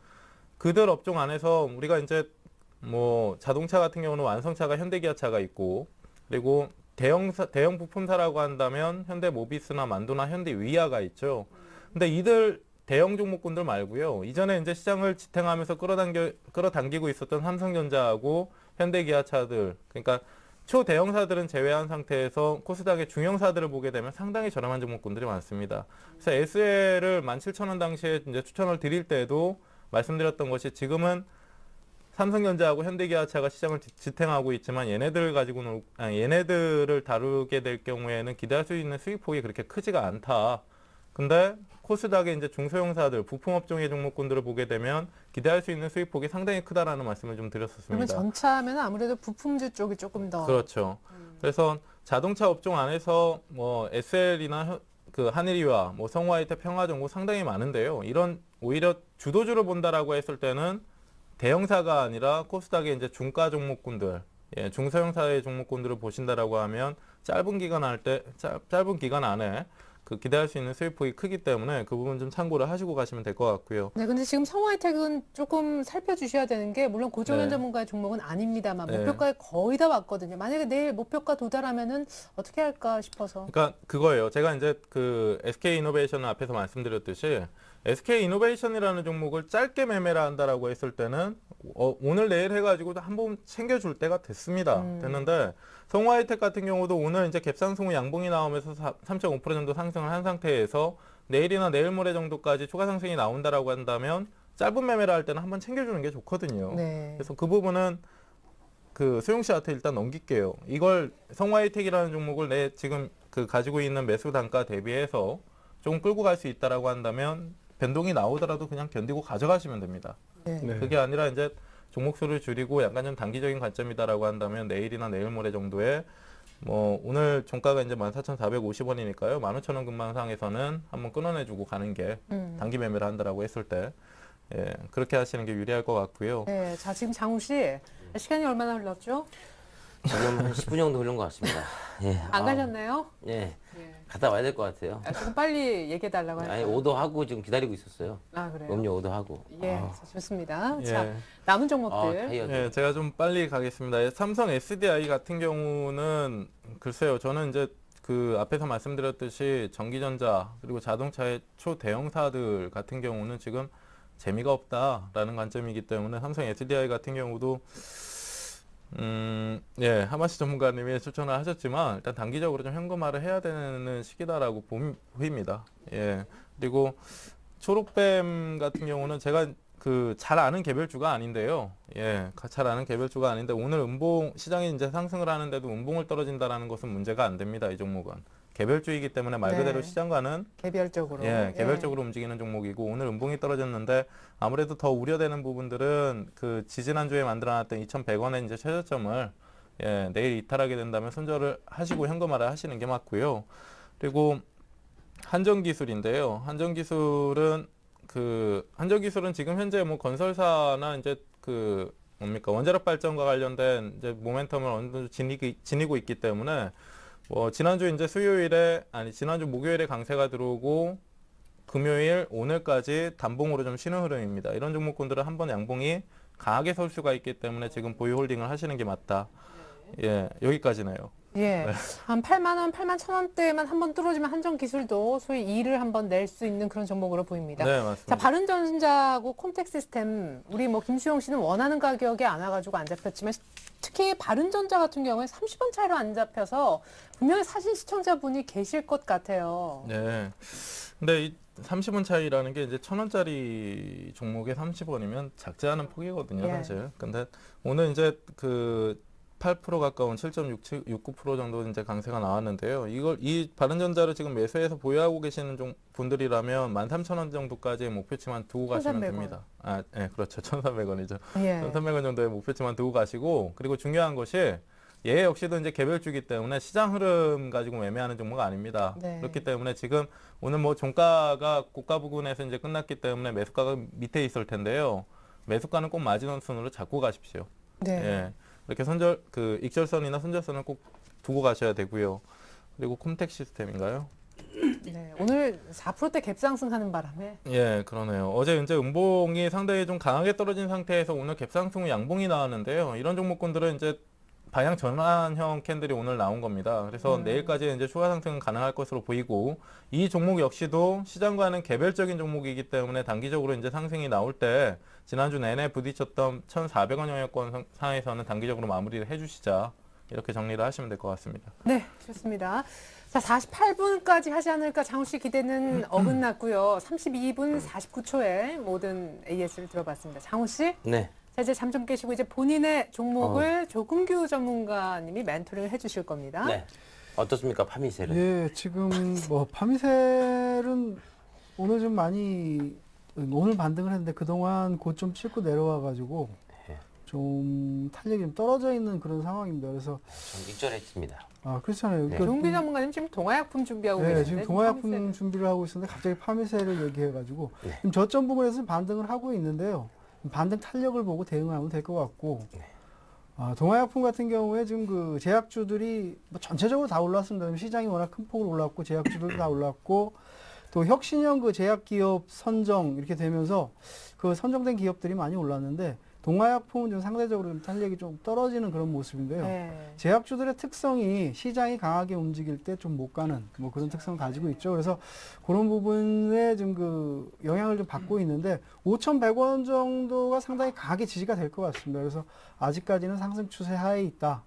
그들 업종 안에서 우리가 이제 뭐 자동차 같은 경우는 완성차가 현대기아차가 있고 그리고 대형 부품사라고 한다면 현대모비스나 만도나 현대위아가 있죠. 근데 이들 대형 종목군들 말고요. 이전에 이제 시장을 지탱하면서 끌어당기고 있었던 삼성전자하고 현대기아차들 그러니까 초대형사들은 제외한 상태에서 코스닥의 중형사들을 보게 되면 상당히 저렴한 종목군들이 많습니다. 그래서 SL을 17,000원 당시에 이제 추천을 드릴 때도 말씀드렸던 것이 지금은 삼성전자하고 현대기아차가 시장을 지탱하고 있지만 얘네들을 다루게 될 경우에는 기대할 수 있는 수익폭이 그렇게 크지가 않다. 근데 코스닥의 이제 중소형사들, 부품업종의 종목군들을 보게 되면 기대할 수 있는 수익폭이 상당히 크다라는 말씀을 좀 그러면 드렸었습니다. 전차하면 아무래도 부품주 쪽이 조금 더 그렇죠. 그래서 자동차 업종 안에서 뭐 SL이나 그 한일이와 뭐 성화이트, 평화정보 상당히 많은데요. 이런 오히려 주도주를 본다라고 했을 때는 대형사가 아니라 코스닥의 이제 중가 종목군들, 예, 중소형사의 종목군들을 보신다라고 하면 짧은 기간 안에 그 기대할 수 있는 수익폭이 크기 때문에 그 부분 좀 참고를 하시고 가시면 될 것 같고요. 네, 근데 지금 성화이텍은 조금 살펴주셔야 되는 게 물론 고정현 네. 전문가의 종목은 아닙니다만 네. 목표가에 거의 다 왔거든요. 만약에 내일 목표가 도달하면은 어떻게 할까 싶어서. 그러니까 그거예요. 제가 이제 그 SK 이노베이션을 앞에서 말씀드렸듯이 SK 이노베이션이라는 종목을 짧게 매매를 한다라고 했을 때는 오늘 내일 해가지고 한번 챙겨줄 때가 됐습니다. 됐는데 성화이텍 같은 경우도 오늘 이제 갭상승 후 양봉이 나오면서 3.5% 정도 상승을 한 상태에서 내일이나 내일 모레 정도까지 추가 상승이 나온다라고 한다면 짧은 매매를 할 때는 한번 챙겨주는 게 좋거든요. 네. 그래서 그 부분은 그 소영 씨한테 일단 넘길게요. 이걸 성화이텍이라는 종목을 내 지금 그 가지고 있는 매수 단가 대비해서 조금 끌고 갈 수 있다라고 한다면 변동이 나오더라도 그냥 견디고 가져가시면 됩니다. 네. 네. 그게 아니라 이제 종목 수를 줄이고 약간 좀 단기적인 관점이다라고 한다면 내일이나 내일 모레 정도에 뭐 오늘 종가가 이제 14,450원이니까요. 15,000원 근방상에서는 한번 끊어내주고 가는 게 단기 매매를 한다라고 했을 때 예, 그렇게 하시는 게 유리할 것 같고요. 네, 자 지금 장우 씨 시간이 얼마나 흘렀죠? 지금 한 10분 정도 흐른 것 같습니다. 예. 안 가셨나요? 예. 예. 갔다 와야 될 것 같아요. 조금 빨리 얘기해 달라고 아니 할까요? 오더하고 지금 기다리고 있었어요. 아 그래요. 음료 오더하고. 예, 자, 좋습니다. 자 예. 남은 아, 종목들. 타이어도. 예, 제가 좀 빨리 가겠습니다. 삼성 SDI 같은 경우는 글쎄요, 저는 이제 그 앞에서 말씀드렸듯이 전기전자 그리고 자동차의 초대형사들 같은 경우는 지금 재미가 없다라는 관점이기 때문에 삼성 SDI 같은 경우도 예, 하마시 전문가님이 추천을 하셨지만 일단 단기적으로 좀 현금화를 해야 되는 시기다라고 보입니다. 예, 그리고 초록뱀 같은 경우는 제가 그 잘 아는 개별주가 아닌데요. 예, 잘 아는 개별주가 아닌데 오늘 시장이 이제 상승을 하는데도 음봉을 떨어진다라는 것은 문제가 안 됩니다. 이 종목은 개별주이기 때문에 말 그대로 네. 시장과는 개별적으로. 예, 개별적으로 움직이는 종목이고 오늘 음봉이 떨어졌는데 아무래도 더 우려되는 부분들은 그 지지난주에 만들어놨던 2,100원의 이제 최저점을 예, 내일 이탈하게 된다면 손절을 하시고 현금화를 하시는 게 맞고요. 그리고 한정기술인데요. 한정기술은 지금 현재 뭐 건설사나 이제 그 뭡니까 원자력 발전과 관련된 이제 모멘텀을 어느 정도 지니고 있기 때문에 뭐 지난주 목요일에 강세가 들어오고 금요일 오늘까지 단봉으로 좀 쉬는 흐름입니다. 이런 종목군들은 한번 양봉이 강하게 설 수가 있기 때문에 지금 보유 홀딩을 하시는 게 맞다. 예, 여기까지네요. 예, 한 8만 원, 8만 1,000원대만 한번 뚫어지면 한정기술도 소위 이를 한번 낼 수 있는 그런 종목으로 보입니다. 네, 맞습니다. 자, 바른전자하고 콤텍시스템 우리 뭐 김수용 씨는 원하는 가격에 안 와가지고 안 잡혔지만 특히 바른전자 같은 경우에 30원 차이로 안 잡혀서 분명히 사실 시청자분이 계실 것 같아요. 네. 근데 이 30원 차이라는 게 이제 1,000원짜리 종목에 30원이면 작지 않은 폭이거든요, 예. 사실. 근데 오늘 이제 그 8% 가까운 7.69% 정도 이제 강세가 나왔는데요. 이 바른전자를 지금 매수해서 보유하고 계시는 분들이라면 13,000원 정도까지의 목표치만 두고 가시면 1,300원. 됩니다. 아, 네, 그렇죠. 1,300원이죠. 예. 1,300원 정도의 목표치만 두고 가시고, 그리고 중요한 것이 얘 역시도 이제 개별주기 때문에 시장 흐름 가지고 매매하는 종목은 아닙니다. 네. 그렇기 때문에 지금 오늘 뭐 종가가 고가 부근에서 이제 끝났기 때문에 매수가가 밑에 있을 텐데요. 매수가는 꼭 마지노선으로 잡고 가십시오. 네. 예. 이렇게 익절선이나 손절선을 꼭 두고 가셔야 되고요. 그리고 콤텍 시스템인가요? 네. 오늘 4%대 갭상승하는 바람에 예, 그러네요. 어제 이제 음봉이 상당히 좀 강하게 떨어진 상태에서 오늘 갭상승 후 양봉이 나왔는데요. 이런 종목군들은 이제 방향 전환형 캔들이 오늘 나온 겁니다. 그래서 내일까지 이제 추가 상승은 가능할 것으로 보이고 이 종목 역시도 시장과는 개별적인 종목이기 때문에 단기적으로 이제 상승이 나올 때 지난주 내내 부딪혔던 1,400원 영역권 상에서는 단기적으로 마무리를 해주시자 이렇게 정리를 하시면 될 것 같습니다. 네, 좋습니다. 자, 48분까지 하지 않을까 장우 씨 기대는 어긋났고요. 32분 49초에 모든 AS를 들어봤습니다. 장우 씨, 네. 자, 이제 잠 좀 깨시고 이제 본인의 종목을 조금규 전문가님이 멘토링을 해주실 겁니다. 네. 어떻습니까, 파미셀은? 예, 지금 뭐 파미셀은 오늘 좀 많이 오늘 반등을 했는데 그동안 고점 찍고 내려와 가지고 네. 좀 탄력이 좀 떨어져 있는 그런 상황입니다. 그래서 좀 익절했습니다. 아, 그렇잖아요. 네. 그러니까 조금규 전문가님 지금 동화약품 준비하고 네, 계신데 지금 지금 동화약품 파미셀은. 준비를 하고 있었는데 갑자기 파미셀을 얘기해가지고 네. 지금 저점 부분에서 반등을 하고 있는데요. 반등 탄력을 보고 대응하면 될 것 같고 네. 동화약품 같은 경우에 지금 그 제약주들이 뭐 전체적으로 다 올랐습니다. 시장이 워낙 큰 폭으로 올랐고 제약주들도 다 올랐고 또 혁신형 그 제약기업 선정 이렇게 되면서 그 선정된 기업들이 많이 올랐는데 동화약품은 좀 상대적으로 좀 탄력이 좀 떨어지는 그런 모습인데요. 네. 제약주들의 특성이 시장이 강하게 움직일 때 좀 못 가는 뭐 그런 특성을 가지고 있죠. 그래서 그런 부분에 좀 그 영향을 좀 받고 있는데 5,100원 정도가 상당히 강하게 지지가 될 것 같습니다. 그래서 아직까지는 상승 추세 하에 있다.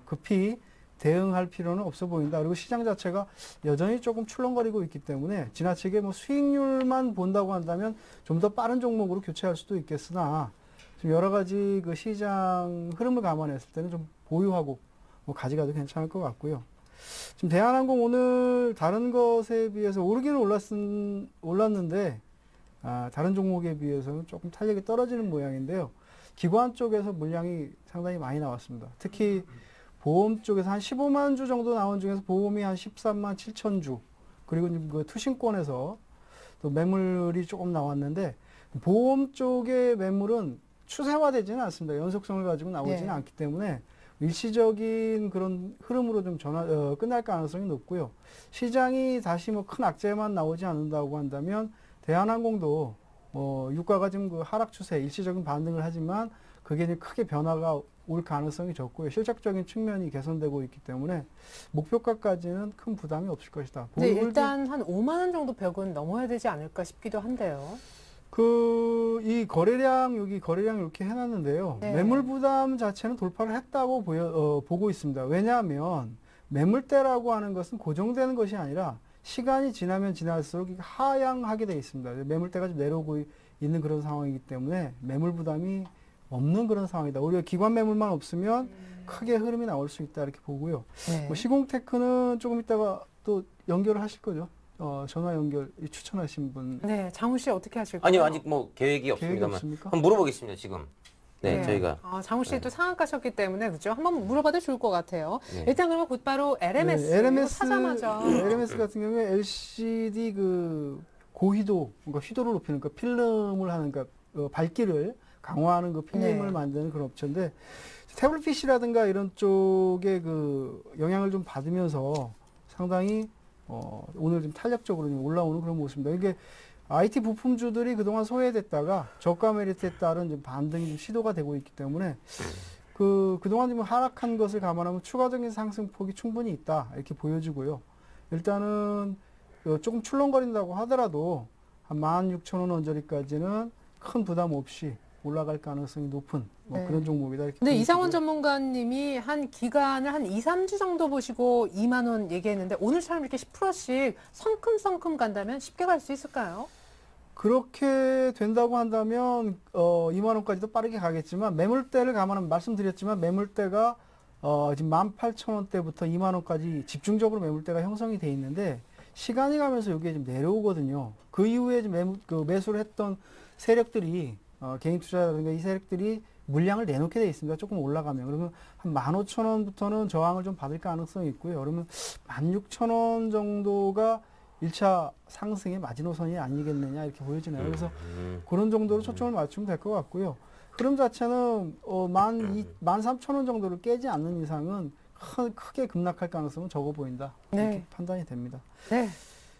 급히 대응할 필요는 없어 보인다. 그리고 시장 자체가 여전히 조금 출렁거리고 있기 때문에 지나치게 뭐 수익률만 본다고 한다면 좀 더 빠른 종목으로 교체할 수도 있겠으나 지금 여러 가지 그 시장 흐름을 감안했을 때는 좀 보유하고 뭐 가져가도 괜찮을 것 같고요. 지금 대한항공 오늘 다른 것에 비해서 오르기는 올랐는데 다른 종목에 비해서는 조금 탄력이 떨어지는 모양인데요. 기관 쪽에서 물량이 상당히 많이 나왔습니다. 특히 보험 쪽에서 한 15만 주 정도 나온 중에서 보험이 한 13만 7천 주 그리고 그 투신권에서 또 매물이 조금 나왔는데 보험 쪽의 매물은 추세화되지는 않습니다. 연속성을 가지고 나오지는 네. 않기 때문에 일시적인 그런 흐름으로 좀 끝날 가능성이 높고요. 시장이 다시 뭐 큰 악재만 나오지 않는다고 한다면 대한항공도 유가가 지금 그 하락 추세 일시적인 반등을 하지만 그게 이제 크게 변화가 올 가능성이 적고요. 실적적인 측면이 개선되고 있기 때문에 목표가까지는 큰 부담이 없을 것이다. 근데 보유를 일단 한 5만 원 정도 벽은 넘어야 되지 않을까 싶기도 한데요. 이 거래량, 여기 거래량 이렇게 해놨는데요. 네. 매물 부담 자체는 돌파를 했다고 보고 있습니다. 왜냐하면 매물대라고 하는 것은 고정되는 것이 아니라 시간이 지나면 지날수록 이게 하향하게 돼 있습니다. 매물대가 좀 내려오고 있는 그런 상황이기 때문에 매물 부담이 없는 그런 상황이다. 오히려 기관 매물만 없으면 크게 흐름이 나올 수 있다 이렇게 보고요. 네. 뭐 시공테크는 조금 있다가 또 연결을 하실 거죠. 전화 연결 추천하신 분 네, 장훈 씨 어떻게 하실까요? 아니요, 아직 뭐 계획이 계획이 없습니다만. 없습니까? 한번 물어보겠습니다, 지금. 네, 저희가. 장훈 씨 또 상한가셨기 때문에 그죠? 한번 물어봐도 좋을 것 같아요. 네. 일단 그러면 곧바로 LMS, 이거 사자마자 LMS 같은 경우에 LCD 그 고휘도, 그러니까 휘도를 높이는 그 필름을 하는 그 밝기를 강화하는 그 필름을 네. 만드는 그런 업체인데 태블릿 PC라든가 이런 쪽에 그 영향을 좀 받으면서 상당히 오늘 좀 탄력적으로 좀 올라오는 그런 모습입니다. 이게 IT 부품주들이 그동안 소외됐다가 저가 메리트에 따른 좀 반등이 좀 시도가 되고 있기 때문에 그동안 좀 하락한 것을 감안하면 추가적인 상승폭이 충분히 있다 이렇게 보여지고요. 일단은 조금 출렁거린다고 하더라도 한 16,000원 언저리까지는 큰 부담 없이 올라갈 가능성이 높은 뭐 네. 그런 종목이다 이렇게 근데 보여지고요. 이상원 전문가님이 한 기간을 한 2, 3주 정도 보시고 2만 원 얘기했는데 오늘처럼 이렇게 10%씩 성큼성큼 간다면 쉽게 갈 수 있을까요? 그렇게 된다고 한다면 2만 원까지도 빠르게 가겠지만 매물대를 감안하면 말씀드렸지만 매물대가 지금 18,000원대부터 2만 원까지 집중적으로 매물대가 형성이 돼 있는데 시간이 가면서 이게 좀 내려오거든요. 그 이후에 좀 매수를 했던 세력들이 개인 투자자라든가 이 세력들이 물량을 내놓게 돼 있습니다. 조금 올라가면. 그러면 한 15,000원부터는 저항을 좀 받을 가능성이 있고요. 그러면 16,000원 정도가 1차 상승의 마지노선이 아니겠느냐 이렇게 보여지네요. 그래서 그런 정도로 초점을 맞추면 될 것 같고요. 흐름 자체는 13,000원 정도를 깨지 않는 이상은 크게 급락할 가능성은 적어 보인다. 이렇게 네. 판단이 됩니다. 네.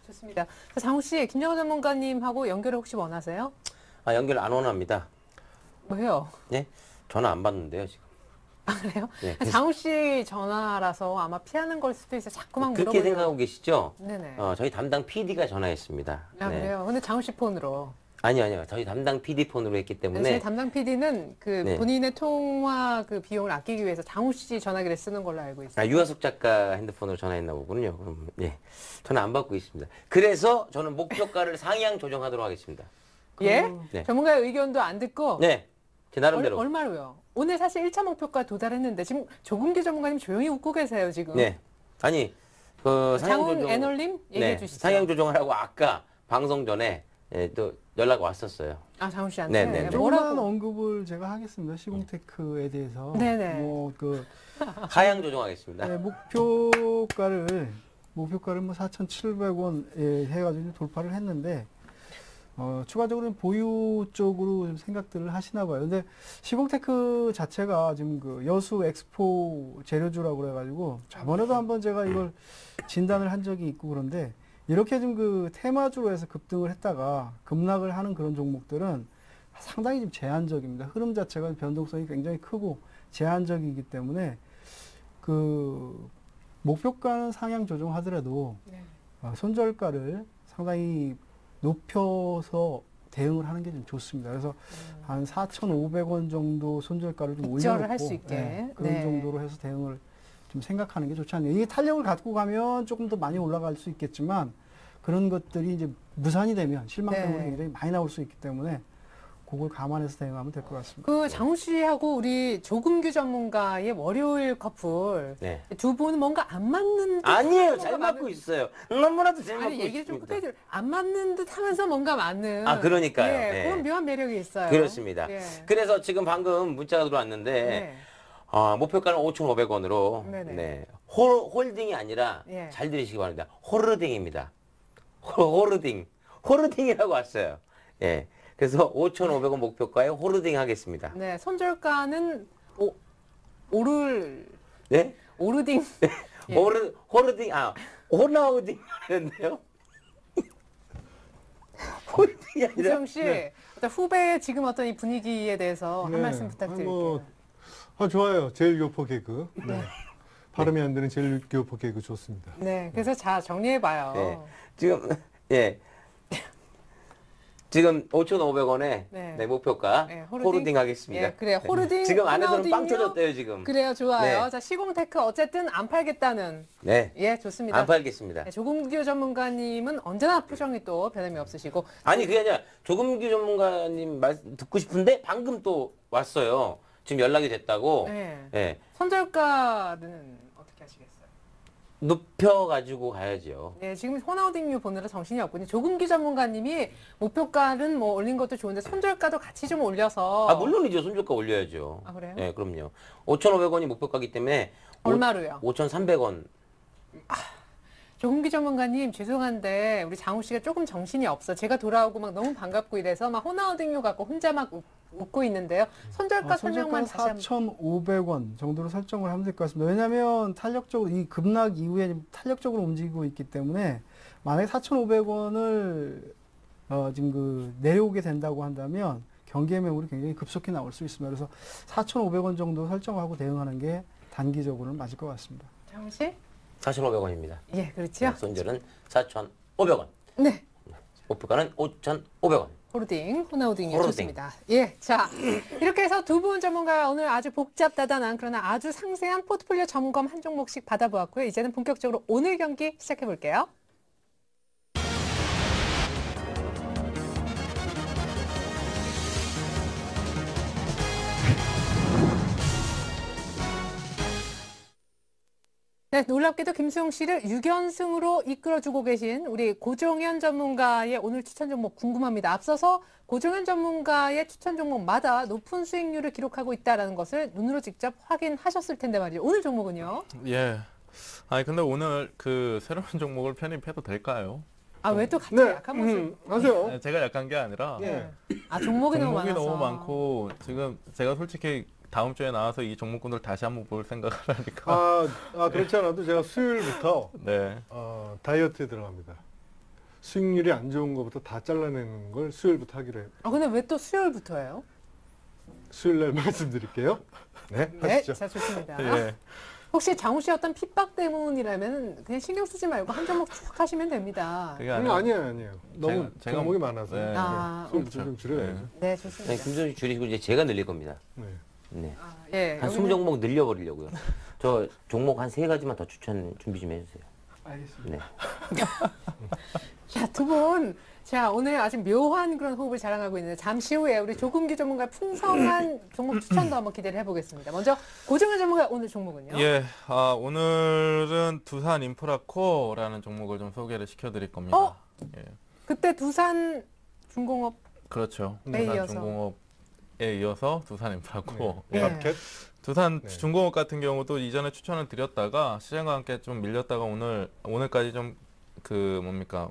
좋습니다. 자, 장훈 씨, 김정호 전문가님하고 연결을 혹시 원하세요? 연결 안 원합니다. 왜요? 네? 전화 안 받는데요, 지금. 아, 그래요? 네, 장훈 씨 전화라서 아마 피하는 걸 수도 있어요. 자꾸만 그렇게 물어보려고. 생각하고 계시죠? 네네. 저희 담당 PD가 전화했습니다. 아, 네. 그래요? 근데 장훈 씨 폰으로. 아니요. 저희 담당 PD 폰으로 했기 저희 때문에. 담당 PD는 그 네. 본인의 통화 그 비용을 아끼기 위해서 장훈 씨 전화기를 쓰는 걸로 알고 있어요. 유하숙 작가 핸드폰으로 전화했나 보군요. 그럼, 예. 전화 안 받고 있습니다. 그래서 저는 목표가를 상향 조정하도록 하겠습니다. 예? 네. 전문가의 의견도 안 듣고 네. 제 나름대로. 얼마로요? 오늘 사실 1차 목표가 도달했는데 지금 조금기 전문가님 조용히 웃고 계세요 지금. 네. 아니 그 상향 장훈 조정 애널님 얘기해 네, 주시죠. 상향 조정하라고 아까 방송 전에 또 연락 왔었어요. 아 장훈 씨한테 네, 네, 네. 조금만 뭐라고? 언급을 제가 하겠습니다. 시공테크에 대해서. 네네. 뭐그 하향 조정하겠습니다. 네, 목표가를 뭐 4,700원 해가지고 돌파를 했는데 추가적으로 보유 쪽으로 좀 생각들을 하시나 봐요. 근데 시공테크 자체가 지금 그 여수 엑스포 재료주라고 그래가지고 저번에도 한번 제가 이걸 진단을 한 적이 있고 그런데 이렇게 좀 그 테마주로 해서 급등을 했다가 급락을 하는 그런 종목들은 상당히 좀 제한적입니다. 흐름 자체가 변동성이 굉장히 크고 제한적이기 때문에 그 목표가는 상향 조정하더라도 네. 손절가를 상당히 높여서 대응을 하는 게 좀 좋습니다. 그래서 한 4,500원 정도 손절가를 좀 입절을 올려놓고 할 수 있게. 그런 네. 정도로 해서 대응을 좀 생각하는 게 좋지 않나요? 이게 탄력을 갖고 가면 조금 더 많이 올라갈 수 있겠지만 그런 것들이 이제 무산이 되면 실망 때문에 네. 굉장히 많이 나올 수 있기 때문에 그걸 감안해서 대응하면 될 것 같습니다. 그 장훈 씨하고 우리 조금규 전문가의 월요일 커플 네. 두 분은 뭔가 안 맞는 듯 아니에요. 뭔가 잘 많은- 맞고 있어요. 너무나도 잘 맞고 아니 얘기를 좀 있습니다. 끝내줘. 안 맞는 듯 하면서 뭔가 맞는. 아, 그러니까요. 예, 네. 그런 묘한 매력이 있어요. 그렇습니다. 예. 그래서 지금 방금 문자가 들어왔는데 네. 목표가는 5,500원으로 네네. 네. 홀딩이 아니라 예. 잘 들으시기 바랍니다. 호르딩입니다. 호르딩이라고 왔어요. 예. 그래서 5,500원 목표가에 호르딩 하겠습니다. 네, 손절가는 네? 오르딩. 예. 호르딩, 호나우딩 하는데요? 호르딩이 아니라? 이수영 씨, 어떤 후배의 지금 어떤 이 분위기에 대해서 한 네. 말씀 부탁드릴게요. 뭐, 좋아요. 제일교포 개그. 네. 발음이 안 되는 제일교포 개그 좋습니다. 네, 그래서 자 정리해봐요. 네. 지금, 예. 지금 5,500원에 네. 목표가 네, 호르딩 하겠습니다. 예, 그래요. 호르딩. 지금 안에서는 빵 호나우딩요? 터졌대요, 지금. 그래요, 좋아요. 네. 자, 시공테크 어쨌든 안 팔겠다는. 네. 예, 좋습니다. 안 팔겠습니다. 네, 조금규 전문가님은 언제나 표정이 또 변함이 없으시고. 아니, 그게 아니라 조금규 전문가님 말씀 듣고 싶은데 방금 또 왔어요. 지금 연락이 됐다고. 네. 예. 손절가는 어떻게 하시겠어요? 높여가지고 가야죠. 네, 지금 호나우딩유 보느라 정신이 없군요. 조금규 전문가님이 목표가는 뭐 올린 것도 좋은데 손절가도 같이 좀 올려서. 물론이죠. 손절가 올려야죠. 아, 그래요? 네, 그럼요. 5,500원이 목표가기 때문에 얼마로요? 5,300원. 조금규 전문가님 죄송한데 우리 장우 씨가 조금 정신이 없어. 제가 돌아오고 막 너무 반갑고 이래서 막 호나우딩유 갖고 혼자 막 웃고 있는데요. 손절가 설명만 다시 한번. 4,500원 정도로 설정을 하면 될 것 같습니다. 왜냐하면 탄력적으로 이 급락 이후에 탄력적으로 움직이고 있기 때문에 만약에 4,500원을 지금 그 내려오게 된다고 한다면 경기의 매물이 굉장히 급속히 나올 수 있습니다. 그래서 4,500원 정도 설정하고 대응하는 게 단기적으로는 맞을 것 같습니다. 장우 씨? 4,500원입니다. 예, 그렇죠. 손절은 4,500원. 네. 목표가는 5,500원. 호르딩, 호나우딩이 호르딩. 좋습니다. 예, 자 이렇게 해서 두 분 전문가 오늘 아주 복잡다단한 그러나 아주 상세한 포트폴리오 점검 한 종목씩 받아보았고요. 이제는 본격적으로 오늘 경기 시작해 볼게요. 네, 놀랍게도 김수영 씨를 6연승으로 이끌어주고 계신 우리 고종현 전문가의 오늘 추천 종목 궁금합니다. 앞서서 고종현 전문가의 추천 종목마다 높은 수익률을 기록하고 있다는 것을 눈으로 직접 확인하셨을 텐데 말이죠. 오늘 종목은요? 예. 아니 근데 오늘 그 새로운 종목을 편입해도 될까요? 아, 왜 또 갑자기 약한 모습? 하세요. 네, 제가 약한 게 아니라 예. 아, 종목이 너무 많아서. 너무 많고 지금 제가 솔직히 다음 주에 나와서 이 종목군들 다시 한번 볼 생각을 하니까 그렇지 않아도 제가 수요일부터 네. 다이어트에 들어갑니다. 수익률이 안 좋은 것부터 다 잘라내는 걸 수요일부터 하기로 해요. 아, 근데 왜 또 수요일부터예요? 수요일 날 말씀드릴게요. 네, 네, 하시죠. 자, 좋습니다. 예. 혹시 장우 씨 어떤 핍박 때문이라면 그냥 신경 쓰지 말고 한 종목 쭉 하시면 됩니다. 그게 아니라 아니에요. 너무 제가 종목이 많아서 네. 아, 수요일부터 좀 줄여야죠. 네, 네, 좋습니다. 김선수 줄이시고 이제 제가 늘릴 겁니다. 네. 네. 아, 예, 한 여기는- 20종목 늘려버리려고요. 저 종목 한 3가지만 더 추천 준비 좀 해주세요. 알겠습니다. 네. 자, 두 분. 자, 오늘 아주 묘한 그런 호흡을 자랑하고 있는데 잠시 후에 우리 조금기 전문가의 풍성한 종목 추천도 한번 기대를 해보겠습니다. 먼저 고정현 전문가 오늘 종목은요? 예, 오늘은 두산 인프라코어라는 종목을 좀 소개를 시켜드릴 겁니다. 어? 예, 그때 두산 중공업 그렇죠. 네, 두산 이어서. 중공업에 이어서 두산 인프라코어. 네. 예. 마켓. 두산 네. 중공업 같은 경우도 이전에 추천을 드렸다가 시장과 함께 좀 밀렸다가 오늘까지 좀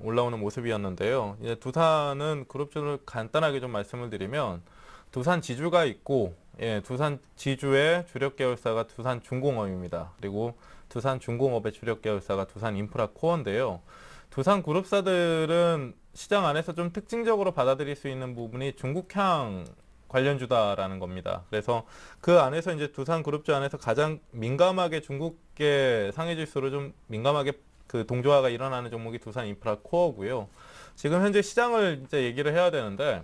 올라오는 모습이었는데요. 이제 두산은 그룹주를 간단하게 좀 말씀을 드리면 두산 지주가 있고, 예, 두산 지주의 주력 계열사가 두산 중공업입니다. 그리고 두산 중공업의 주력 계열사가 두산 인프라코어인데요. 두산 그룹사들은 시장 안에서 좀 특징적으로 받아들일 수 있는 부분이 중국향 관련주다라는 겁니다. 그래서 그 안에서 이제 두산 그룹주 안에서 가장 민감하게 중국계 상해지수로 좀 민감하게 그 동조화가 일어나는 종목이 두산 인프라 코어고요. 지금 현재 시장을 이제 얘기를 해야 되는데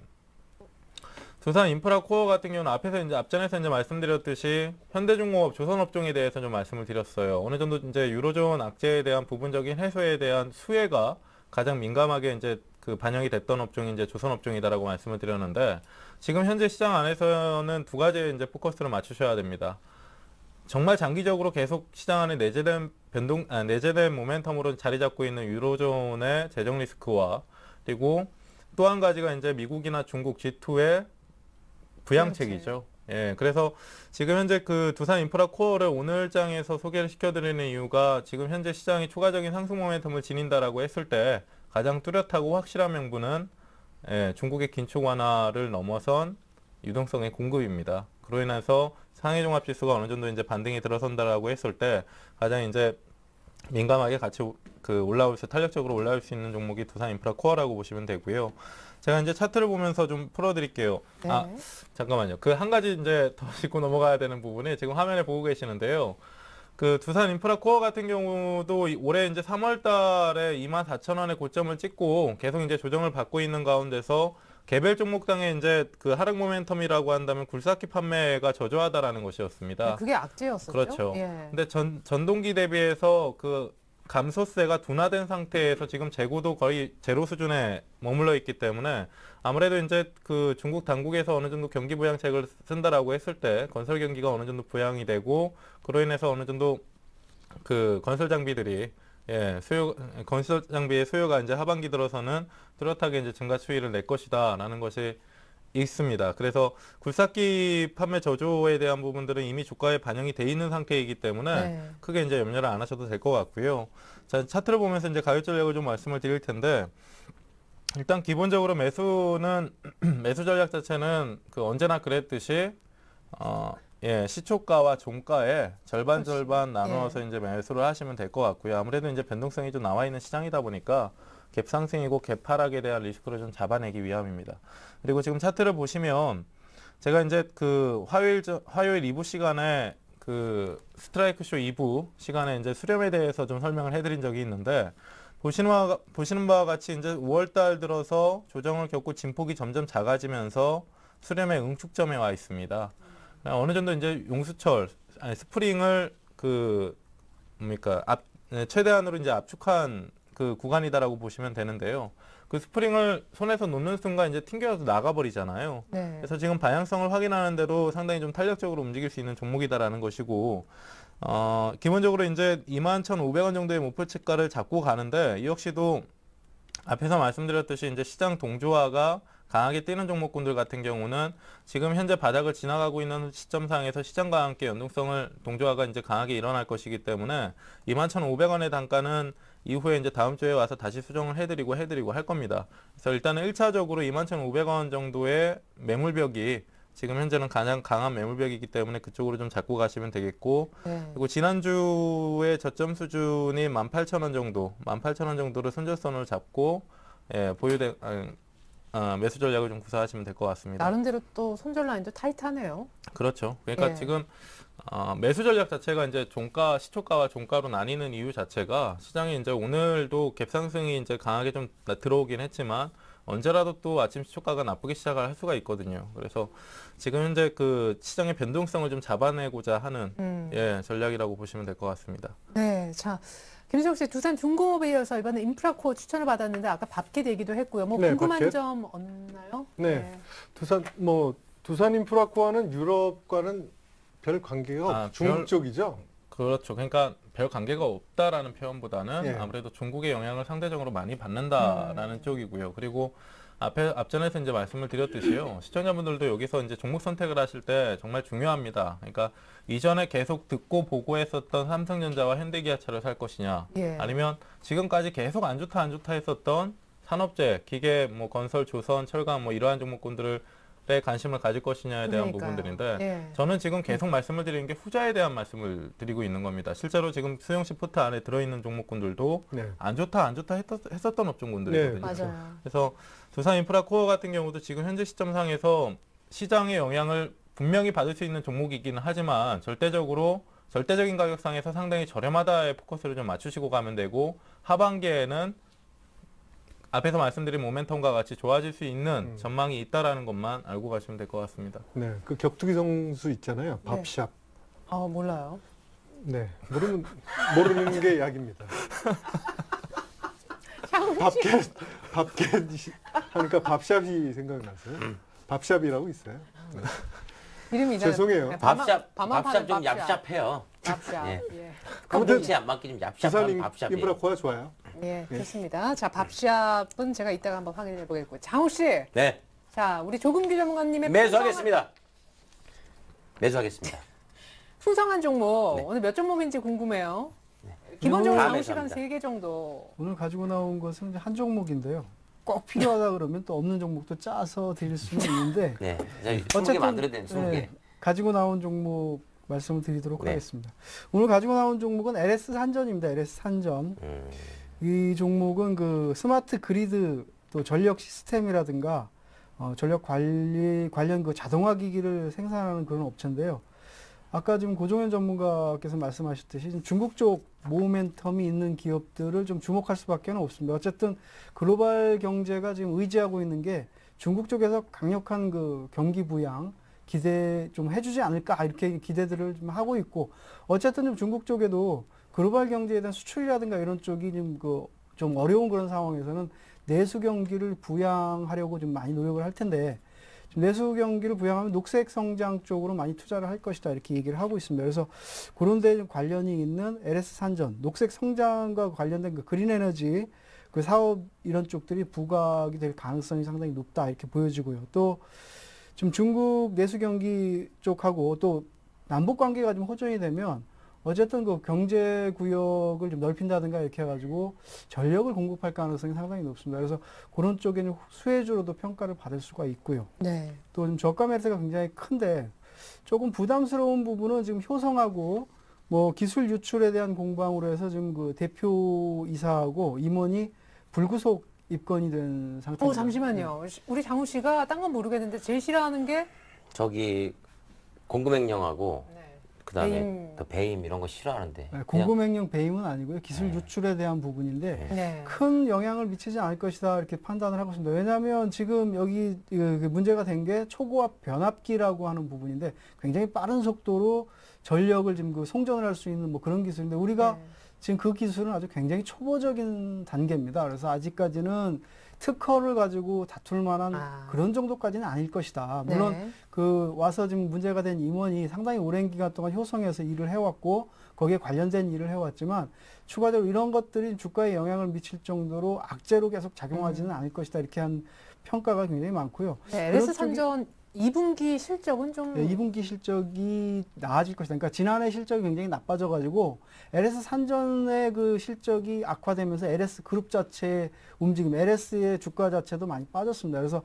두산 인프라 코어 같은 경우는 앞전에서 이제 말씀드렸듯이 현대중공업, 조선업종에 대해서 좀 말씀을 드렸어요. 어느 정도 이제 유로존 악재에 대한 부분적인 해소에 대한 수혜가 가장 민감하게 이제 그 반영이 됐던 업종이 이제 조선업종이다라고 말씀을 드렸는데 지금 현재 시장 안에서는 두 가지에 이제 포커스를 맞추셔야 됩니다. 정말 장기적으로 계속 시장 안에 내재된 모멘텀으로 자리 잡고 있는 유로존의 재정 리스크와 그리고 또 한 가지가 이제 미국이나 중국 G2의 부양책이죠. 예, 그래서 지금 현재 그 두산 인프라 코어를 오늘 장에서 소개를 시켜드리는 이유가 지금 현재 시장이 추가적인 상승 모멘텀을 지닌다라고 했을 때 가장 뚜렷하고 확실한 명분은 중국의 긴축 완화를 넘어선 유동성의 공급입니다. 그로 인해서 상해 종합 지수가 어느 정도 이제 반등이 들어선다라고 했을 때 가장 이제 민감하게 같이 탄력적으로 올라올 수 있는 종목이 두산 인프라 코어라고 보시면 되고요. 제가 이제 차트를 보면서 좀 풀어드릴게요. 네. 잠깐만요. 그 한 가지 이제 더 짚고 넘어가야 되는 부분이 지금 화면에 보고 계시는데요. 그 두산 인프라 코어 같은 경우도 올해 이제 3월 달에 24,000원의 고점을 찍고 계속 이제 조정을 받고 있는 가운데서 개별 종목당의 이제 그 하락 모멘텀이라고 한다면 굴삭기 판매가 저조하다라는 것이었습니다. 그게 악재였었죠. 그렇죠. 예. 근데 전동기 대비해서 그 감소세가 둔화된 상태에서 지금 재고도 거의 제로 수준에 머물러 있기 때문에 아무래도 이제 그 중국 당국에서 어느 정도 경기 부양책을 쓴다라고 했을 때 건설 경기가 어느 정도 부양이 되고 그로 인해서 어느 정도 그 건설 장비들이 건설 장비의 수요가 이제 하반기 들어서는 뚜렷하게 이제 증가 추이를 낼 것이다라는 것이 있습니다. 그래서 굴삭기 판매 저조에 대한 부분들은 이미 주가에 반영이 돼 있는 상태이기 때문에 네. 크게 이제 염려를 안 하셔도 될 것 같고요. 자, 차트를 보면서 이제 가격 전략을 좀 말씀을 드릴 텐데 일단 기본적으로 매수는 매수 전략 자체는 그 언제나 그랬듯이 시초가와 종가에 절반 나누어서 이제 매수를 하시면 될 것 같고요. 아무래도 이제 변동성이 좀 나와 있는 시장이다 보니까 갭 상승이고 갭 하락에 대한 리스크를 좀 잡아내기 위함입니다. 그리고 지금 차트를 보시면 제가 이제 그 화요일 2부 시간에 그 스트라이크 쇼 2부 시간에 이제 수렴에 대해서 좀 설명을 해드린 적이 있는데 보시는 바와 같이 이제 5월 달 들어서 조정을 겪고 진폭이 점점 작아지면서 수렴의 응축점에 와 있습니다. 어느 정도 이제 스프링을 최대한으로 이제 압축한 그 구간이다라고 보시면 되는데요. 그 스프링을 손에서 놓는 순간 이제 튕겨서 나가버리잖아요. 네. 그래서 지금 방향성을 확인하는 대로 상당히 좀 탄력적으로 움직일 수 있는 종목이다라는 것이고, 기본적으로 이제 21,500원 정도의 목표치가를 잡고 가는데, 이 역시도 앞에서 말씀드렸듯이 이제 시장 동조화가 강하게 뛰는 종목군들 같은 경우는 지금 현재 바닥을 지나가고 있는 시점상에서 시장과 함께 동조화가 이제 강하게 일어날 것이기 때문에 21,500원의 단가는 이후에 이제 다음 주에 와서 다시 수정을 해드리고 할 겁니다. 그래서 일단은 1차적으로 21,500원 정도의 매물벽이 지금 현재는 가장 강한 매물벽이기 때문에 그쪽으로 좀 잡고 가시면 되겠고, 네. 그리고 지난주의 저점 수준이 18,000원 정도를 손절선을 잡고 매수 전략을 좀 구사하시면 될 것 같습니다. 나름대로 또 손절 라인도 타이트하네요. 그렇죠. 그러니까 예. 지금 매수 전략 자체가 이제 시초가와 종가로 나뉘는 이유 자체가 시장이 이제 오늘도 갭 상승이 이제 강하게 좀 들어오긴 했지만 언제라도 또 아침 시초가가 나쁘게 시작을 할 수가 있거든요. 그래서 지금 현재 그 시장의 변동성을 좀 잡아내고자 하는 전략이라고 보시면 될 것 같습니다. 네, 자 김수영 씨, 두산 중공업에 이어서 이번에 인프라코어 추천을 받았는데 아까 밥켓 얘기도 했고요. 뭐 네, 궁금한 밥켓. 점 없나요? 네. 두산 인프라코어는 유럽과는 별 관계가 아, 중국 별- 쪽이죠. 그렇죠. 그러니까 별 관계가 없다라는 표현보다는 예. 아무래도 중국의 영향을 상대적으로 많이 받는다라는 쪽이고요. 그리고 앞전에서 이제 말씀을 드렸듯이요. 시청자분들도 여기서 이제 종목 선택을 하실 때 정말 중요합니다. 그러니까 이전에 계속 듣고 보고했었던 삼성전자와 현대기아차를 살 것이냐, 예. 아니면 지금까지 계속 안 좋다 했었던 산업재, 기계, 뭐 건설, 조선, 철강 뭐 이러한 종목군들에 관심을 가질 것이냐에 대한 그러니까요. 부분들인데 예. 저는 지금 계속 말씀을 드리는 게 후자에 대한 말씀을 드리고 있는 겁니다. 실제로 지금 수영 씨 포트 안에 들어있는 종목군들도 네. 안 좋다 했었던 업종군들이거든요. 네, 맞아요. 그래서 두산 인프라코어 같은 경우도 지금 현재 시점상에서 시장의 영향을 분명히 받을 수 있는 종목이기는 하지만 절대적인 가격상에서 상당히 저렴하다에 포커스를 좀 맞추시고 가면 되고, 하반기에는 앞에서 말씀드린 모멘텀과 같이 좋아질 수 있는 전망이 있다라는 것만 알고 가시면 될 것 같습니다. 네. 그 격투기 선수 있잖아요. 네. 밥샵. 몰라요. 네. 모르는 게 약입니다. 밥켓 하니까 밥샵이 생각나서요. 밥샵이라고 있어요. 네. 이름이 죄송해요. 네, 밥샵 밥만 밥샵 좀 파는 얍삽해요. 밥샵. 예. 예. 컨텐츠에 안 맞게 좀 두산 얍삽한 밥샵이. 인프라코어 좋아요. 예, 예. 좋습니다. 자, 밥샵은 제가 이따가 한번 확인해 보겠고요. 장호 씨. 네, 자, 우리 조금규 전문가님의 매수하겠습니다. 매수하겠습니다. 풍성한 종목. 네. 오늘 몇 종목인지 궁금해요. 기본적으로 다 장호 씨가 한 매수합니다. 3개 정도. 오늘 가지고 나온 것은 이제 한 종목인데요. 꼭 필요하다 그러면 또 없는 종목도 짜서 드릴 수는 있는데 네, 저희 20개 만들어야 되는 20개. 네, 가지고 나온 종목 말씀을 드리도록 네. 하겠습니다. 오늘 가지고 나온 종목은 LS 산전입니다. LS 산전. 이 종목은 그 스마트 그리드 또 전력 시스템이라든가 전력 관련 그 자동화 기기를 생산하는 그런 업체인데요. 아까 지금 고종현 전문가께서 말씀하셨듯이 지금 중국 쪽 모멘텀이 있는 기업들을 좀 주목할 수밖에 없습니다. 어쨌든 글로벌 경제가 지금 의지하고 있는 게 중국 쪽에서 강력한 그 경기 부양 기대 좀 해주지 않을까 이렇게 기대들을 좀 하고 있고, 어쨌든 좀 중국 쪽에도 글로벌 경제에 대한 수출이라든가 이런 쪽이 좀 어려운 그런 상황에서는 내수 경기를 부양하려고 좀 많이 노력을 할 텐데, 내수 경기를 부양하면 녹색 성장 쪽으로 많이 투자를 할 것이다 이렇게 얘기를 하고 있습니다. 그래서 그런 데 관련이 있는 LS 산전, 녹색 성장과 관련된 그 그린 에너지 그 사업 이런 쪽들이 부각이 될 가능성이 상당히 높다 이렇게 보여지고요. 또 지금 중국 내수 경기 쪽하고 또 남북 관계가 좀 호전이 되면 어쨌든 그 경제 구역을 좀 넓힌다든가 이렇게 해가지고 전력을 공급할 가능성이 상당히 높습니다. 그래서 그런 쪽에는 수혜주로도 평가를 받을 수가 있고요. 네. 또 지금 저가 매트가 굉장히 큰데 조금 부담스러운 부분은 지금 효성하고 뭐 기술 유출에 대한 공방으로 해서 지금 그 대표이사하고 임원이 불구속 입건이 된 상태입니다. 잠시만요. 우리 장호 씨가 딴 건 모르겠는데 제일 싫어하는 게 저기 공급횡령하고 네. 그다음에 배임. 또 배임 이런 거 싫어하는데. 네, 그냥 공급횡령 배임은 아니고요. 기술 유출에 대한 부분인데 네. 큰 영향을 미치지 않을 것이다 이렇게 판단을 하고 있습니다. 왜냐하면 지금 여기 그 문제가 된 게 초고압 변압기라고 하는 부분인데 굉장히 빠른 속도로 전력을 지금 그 송전을 할 수 있는 뭐 그런 기술인데 우리가 네. 지금 그 기술은 아주 굉장히 초보적인 단계입니다. 그래서 아직까지는 특허를 가지고 다툴 만한 그런 정도까지는 아닐 것이다. 물론 네. 그 와서 지금 문제가 된 임원이 상당히 오랜 기간 동안 효성에서 일을 해왔고 거기에 관련된 일을 해왔지만 추가적으로 이런 것들이 주가에 영향을 미칠 정도로 악재로 계속 작용하지는 않을 것이다. 이렇게 한 평가가 굉장히 많고요. 네. LS 그런 쪽이- 산전 2분기 실적은 좀 네, 2분기 실적이 나아질 것이다. 그러니까 지난해 실적이 굉장히 나빠져가지고 LS 산전의 그 실적이 악화되면서 LS 그룹 자체의 움직임, LS의 주가 자체도 많이 빠졌습니다. 그래서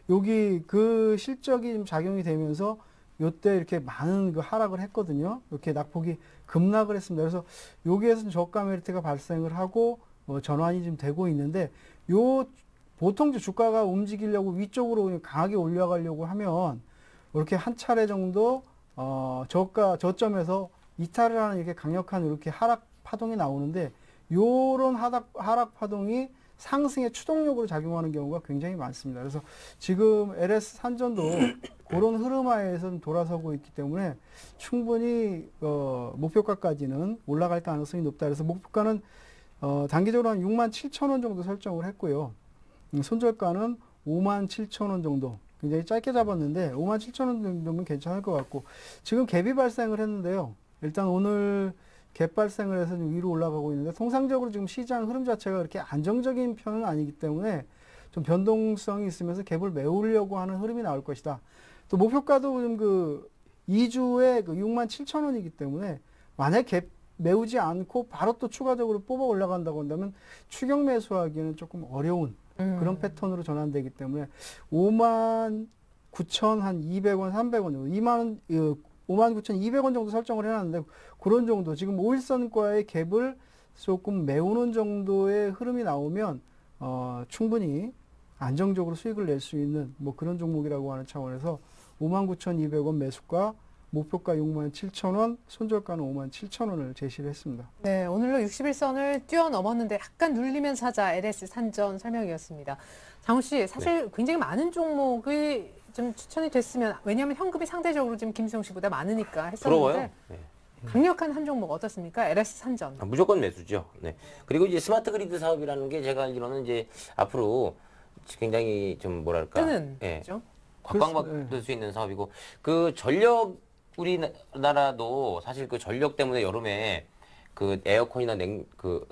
여기 그 실적이 좀 작용이 되면서 요때 이렇게 많은 그 하락을 했거든요. 이렇게 낙폭이 급락을 했습니다. 그래서 여기에서 저가 메리트가 발생을 하고 전환이 좀 되고 있는데 요 보통 이제 주가가 움직이려고 위쪽으로 강하게 올라가려고 하면 이렇게 한 차례 정도 저점에서 이탈을 하는 이렇게 강력한 이렇게 하락 파동이 나오는데 요런 하락 파동이 상승의 추동력으로 작용하는 경우가 굉장히 많습니다. 그래서 지금 LS 산전도 그런 흐름 하에서 좀 돌아서고 있기 때문에 충분히 목표가까지는 올라갈 가능성이 높다. 그래서 목표가는 단기적으로 한 6만 7천 원 정도 설정을 했고요. 손절가는 5만 7천 원 정도. 굉장히 짧게 잡았는데 5만 7천 원 정도면 괜찮을 것 같고 지금 갭이 발생을 했는데요. 일단 오늘 갭 발생을 해서 좀 위로 올라가고 있는데 통상적으로 지금 시장 흐름 자체가 그렇게 안정적인 편은 아니기 때문에 좀 변동성이 있으면서 갭을 메우려고 하는 흐름이 나올 것이다. 또 목표가도 좀 그 2주에 그 6만 7천 원이기 때문에 만약 갭 메우지 않고 바로 또 추가적으로 뽑아 올라간다고 한다면 추격 매수하기에는 조금 어려운 그런 패턴으로 전환되기 때문에 5만 9천 한 200원, 300원 정도, 5만 9천 200원 정도 설정을 해놨는데 그런 정도 지금 5일선과의 갭을 조금 메우는 정도의 흐름이 나오면 충분히 안정적으로 수익을 낼 수 있는 뭐 그런 종목이라고 하는 차원에서 59,200원 매수가 목표가 67,000원, 손절가는 57,000원을 제시를 했습니다. 네, 오늘로 61선을 뛰어넘었는데 약간 눌리면 사자 LS 산전 설명이었습니다. 장훈 씨, 사실 굉장히 많은 종목이 좀 추천이 됐으면 왜냐하면 현금이 상대적으로 지금 김수영 씨보다 많으니까 부러워요. 했었는데 네. 강력한 한 종목 어떻습니까? LS 산전. 무조건 매수죠. 네. 그리고 이제 스마트 그리드 사업이라는 게 제가 알기로는 이제 앞으로 굉장히 좀 뭐랄까. 뜨는 예. 거죠. 곽광받을 수 있는 사업이고 그 전력 우리나라도 사실 그 전력 때문에 여름에 그 에어컨이나 그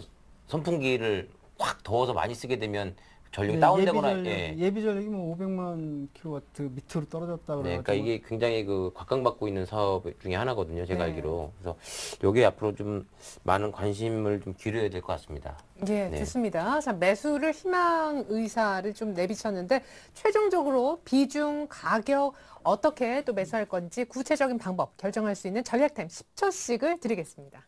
선풍기를 확 더워서 많이 쓰게 되면 전력이 다운되거나 예비 전력이 뭐 500만 킬로와트 밑으로 떨어졌다 그래가지고. 네, 그러니까 이게 굉장히 그 각광받고 있는 사업 중에 하나거든요. 제가 네. 알기로. 그래서 여기에 앞으로 좀 많은 관심을 좀 기울여야 될 것 같습니다. 예, 네. 좋습니다. 자, 매수를 희망 의사를 좀 내비쳤는데 최종적으로 비중, 가격 어떻게 또 매수할 건지 구체적인 방법 결정할 수 있는 전략템 10초씩을 드리겠습니다.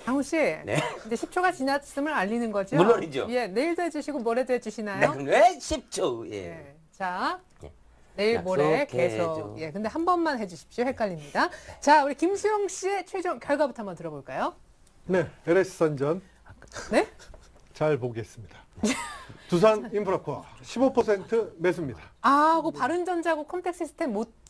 장훈 씨, 네. 이제 10초가 지났음을 알리는 거죠? 물론이죠. 예, 내일도 해주시고 모레도 네, 해주시나요? 그럼 왜 10초? 예. 예. 자, 예. 내일 모레 약속해줘. 계속. 예, 근데 한 번만 해주십시오. 헷갈립니다. 자, 우리 김수영 씨의 최종 결과부터 한번 들어볼까요? 네, LS 산전 네? 잘 보겠습니다. 두산 인프라코어 15% 매수입니다. 아, 그 바른전자고 컴택 시스템 못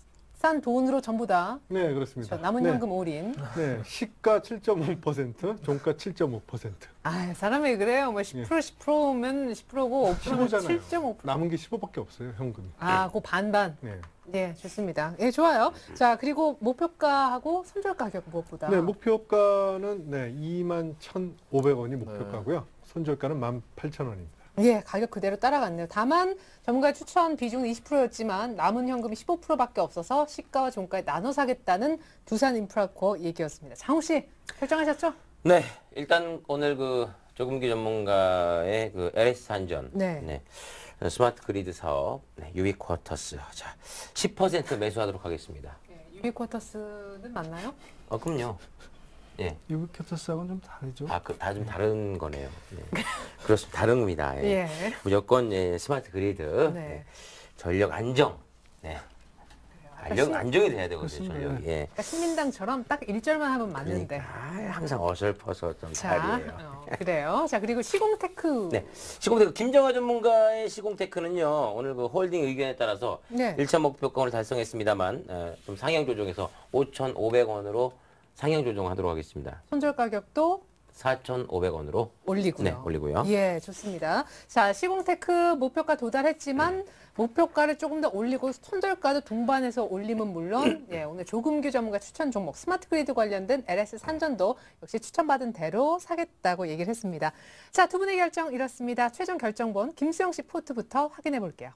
산 돈으로 전부 다 네, 그렇습니다. 남은 네. 현금 올인. 네, 시가 7.5%, 종가 7.5%. 아, 사람이 그래요. 뭐 10% 10%면 10%고 5%면 15잖아요. 7.5%. 남은 게 15밖에 없어요, 현금이. 아, 그 반반. 네. 예, 좋습니다. 예, 좋아요. 자, 그리고 목표가하고 손절 가격 무엇보다. 네, 목표가는 네, 21,500원이 목표가고요. 손절가는 18,000원입니다. 예, 가격 그대로 따라갔네요. 다만 전문가 추천 비중은 20%였지만 남은 현금이 15%밖에 없어서 시가와 종가에 나눠 사겠다는 두산 인프라코어 얘기였습니다. 장우 씨, 결정하셨죠? 네, 일단 오늘 그 조금기 전문가의 그 LS 산전, 네. 스마트 그리드 사업, 유비쿼터스, 자, 10% 매수하도록 하겠습니다. 유비쿼터스는 맞나요? 그럼요. 예, 유비쿼터스하고는 좀 다르죠. 다 좀 다른 거네요. 네. 그렇습니다. 다른 겁니다. 예. 예. 무조건 스마트 그리드, 네. 전력 안정, 안정이 돼야 되거든요. 그렇습니다. 전력이. 예. 그러니까 신민당처럼 딱 1절만 하면 맞는데. 그러니까 항상 어설퍼서 좀 자, 다리예요. 그래요. 자, 그리고 시공테크. 네, 시공테크 김정화 전문가의 시공테크는요 오늘 그 홀딩 의견에 따라서 네. 1차 목표가를 달성했습니다만 좀 상향 조정해서 5,500원으로 상향 조정하도록 하겠습니다. 손절 가격도 4,500원으로 올리고요. 네, 올리고요. 예, 좋습니다. 자, 시공테크 목표가 도달했지만 네. 목표가를 조금 더 올리고 손절가도 동반해서 올리면 물론 예, 오늘 조금규 전문가 추천 종목 스마트 그리드 관련된 LS 산전도 역시 추천받은 대로 사겠다고 얘기를 했습니다. 자, 두 분의 결정 이렇습니다. 최종 결정본 김수영 씨 포트부터 확인해 볼게요.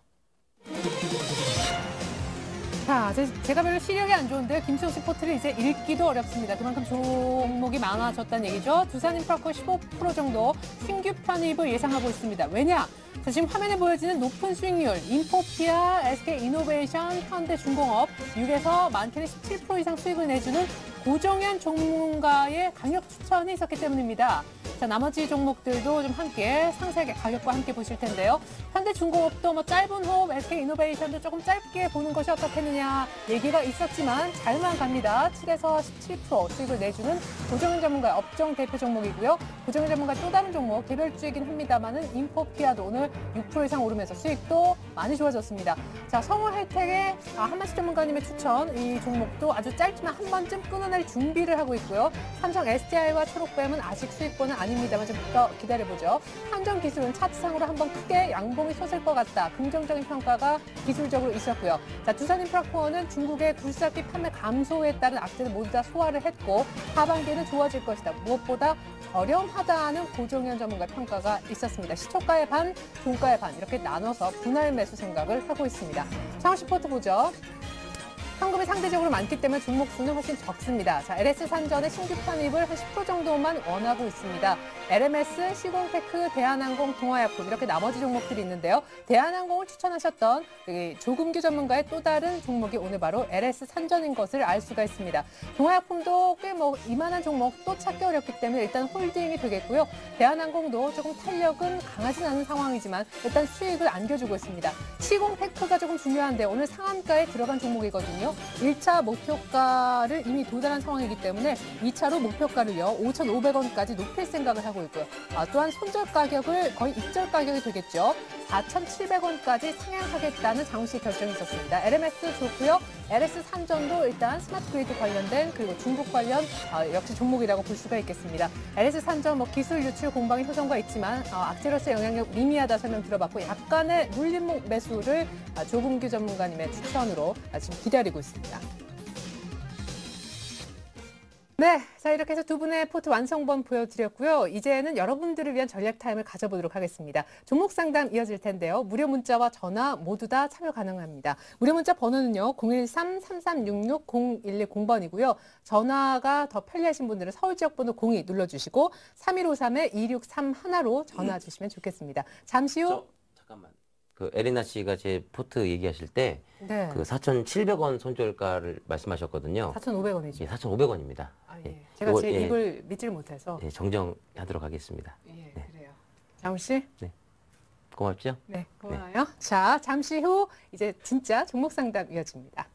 자, 제가 별로 시력이 안 좋은데요. 김수영 씨 포트를 이제 읽기도 어렵습니다. 그만큼 종목이 많아졌다는 얘기죠. 두산 인프라코어 15% 정도 신규 편입을 예상하고 있습니다. 왜냐? 자, 지금 화면에 보여지는 높은 수익률, 인포피아, SK이노베이션, 현대중공업 6에서 많게는 17% 이상 수익을 내주는 고정현 전문가의 강력 추천이 있었기 때문입니다. 자, 나머지 종목들도 좀 함께 상세하게 가격과 함께 보실 텐데요. 현대중공업도 뭐 짧은 호흡, SK이노베이션도 조금 짧게 보는 것이 어떻겠느냐 얘기가 있었지만 잘만 갑니다. 7에서 17% 수익을 내주는 고정현 전문가의 업종 대표 종목이고요. 고정현 전문가 또 다른 종목 개별주이긴 합니다만은 인포피아도 오늘 6% 이상 오르면서 수익도 많이 좋아졌습니다. 자, 성우혜택의 한만식 전문가님의 추천 이 종목도 아주 짧지만 한 번쯤 끊어낼 준비를 하고 있고요. 삼성 SDI와 초록뱀은 아직 수익권은 아닙니다만 좀 더 기다려보죠. 한전기술은 차트상으로 한번 크게 양봉이 솟을 것 같다. 긍정적인 평가가 기술적으로 있었고요. 자, 두산인프라코어는 중국의 굴삭기 판매 감소에 따른 악재를 모두 다 소화를 했고 하반기에는 좋아질 것이다. 무엇보다 저렴하다는 고정현 전문가 평가가 있었습니다. 시초가의 반, 종가의 반 이렇게 나눠서 분할 매수 생각을 하고 있습니다. 창원 시포트 보죠. 현금이 상대적으로 많기 때문에 종목 수는 훨씬 적습니다. 자, LS 산전의 신규 편입을 한 10% 정도만 원하고 있습니다. LMS, 시공테크, 대한항공, 동아약품 이렇게 나머지 종목들이 있는데요. 대한항공을 추천하셨던 조금규 전문가의 또 다른 종목이 오늘 바로 LS 산전인 것을 알 수가 있습니다. 동아약품도 꽤 뭐 이만한 종목 또 찾기 어렵기 때문에 일단 홀딩이 되겠고요. 대한항공도 조금 탄력은 강하진 않은 상황이지만 일단 수익을 안겨주고 있습니다. 시공테크가 조금 중요한데 오늘 상한가에 들어간 종목이거든요. 1차 목표가를 이미 도달한 상황이기 때문에 2차로 목표가를요 5,500원까지 높일 생각을 하고 있고요. 또한 손절 가격을 거의 입절 가격이 되겠죠. 4,700원까지 상향하겠다는 장시 결정이 있었습니다. LMS 좋고요. LS 산전도 일단 스마트 그리드 관련된 그리고 중국 관련 역시 종목이라고 볼 수가 있겠습니다. LS 산전 뭐 기술 유출 공방의 효성과 있지만 악재로서의 영향력 미미하다 설명 들어봤고 약간의 눌림목 매수를 조금규 전문가님의 추천으로 지금 기다리고 있습니다. 네, 자 이렇게 해서 두 분의 포트 완성본 보여드렸고요. 이제는 여러분들을 위한 전략 타임을 가져보도록 하겠습니다. 종목 상담 이어질 텐데요. 무료 문자와 전화 모두 다 참여 가능합니다. 무료 문자 번호는요. 013-3366-0110번이고요. 전화가 더 편리하신 분들은 서울 지역 번호 02 눌러주시고 3153-2631로 전화 주시면 좋겠습니다. 잠시 후 잠깐만. 그 에리나 씨가 제 포트 얘기하실 때 네. 그 4,700원 손절가를 말씀하셨거든요. 4,500원이죠. 예, 4,500원입니다. 제가 이거, 제 예. 입을 믿질 못해서. 예, 정정하도록 하겠습니다. 예, 네. 그래요. 장훈 씨? 고맙죠? 네, 고마워요. 자, 잠시 후 이제 진짜 종목 상담 이어집니다.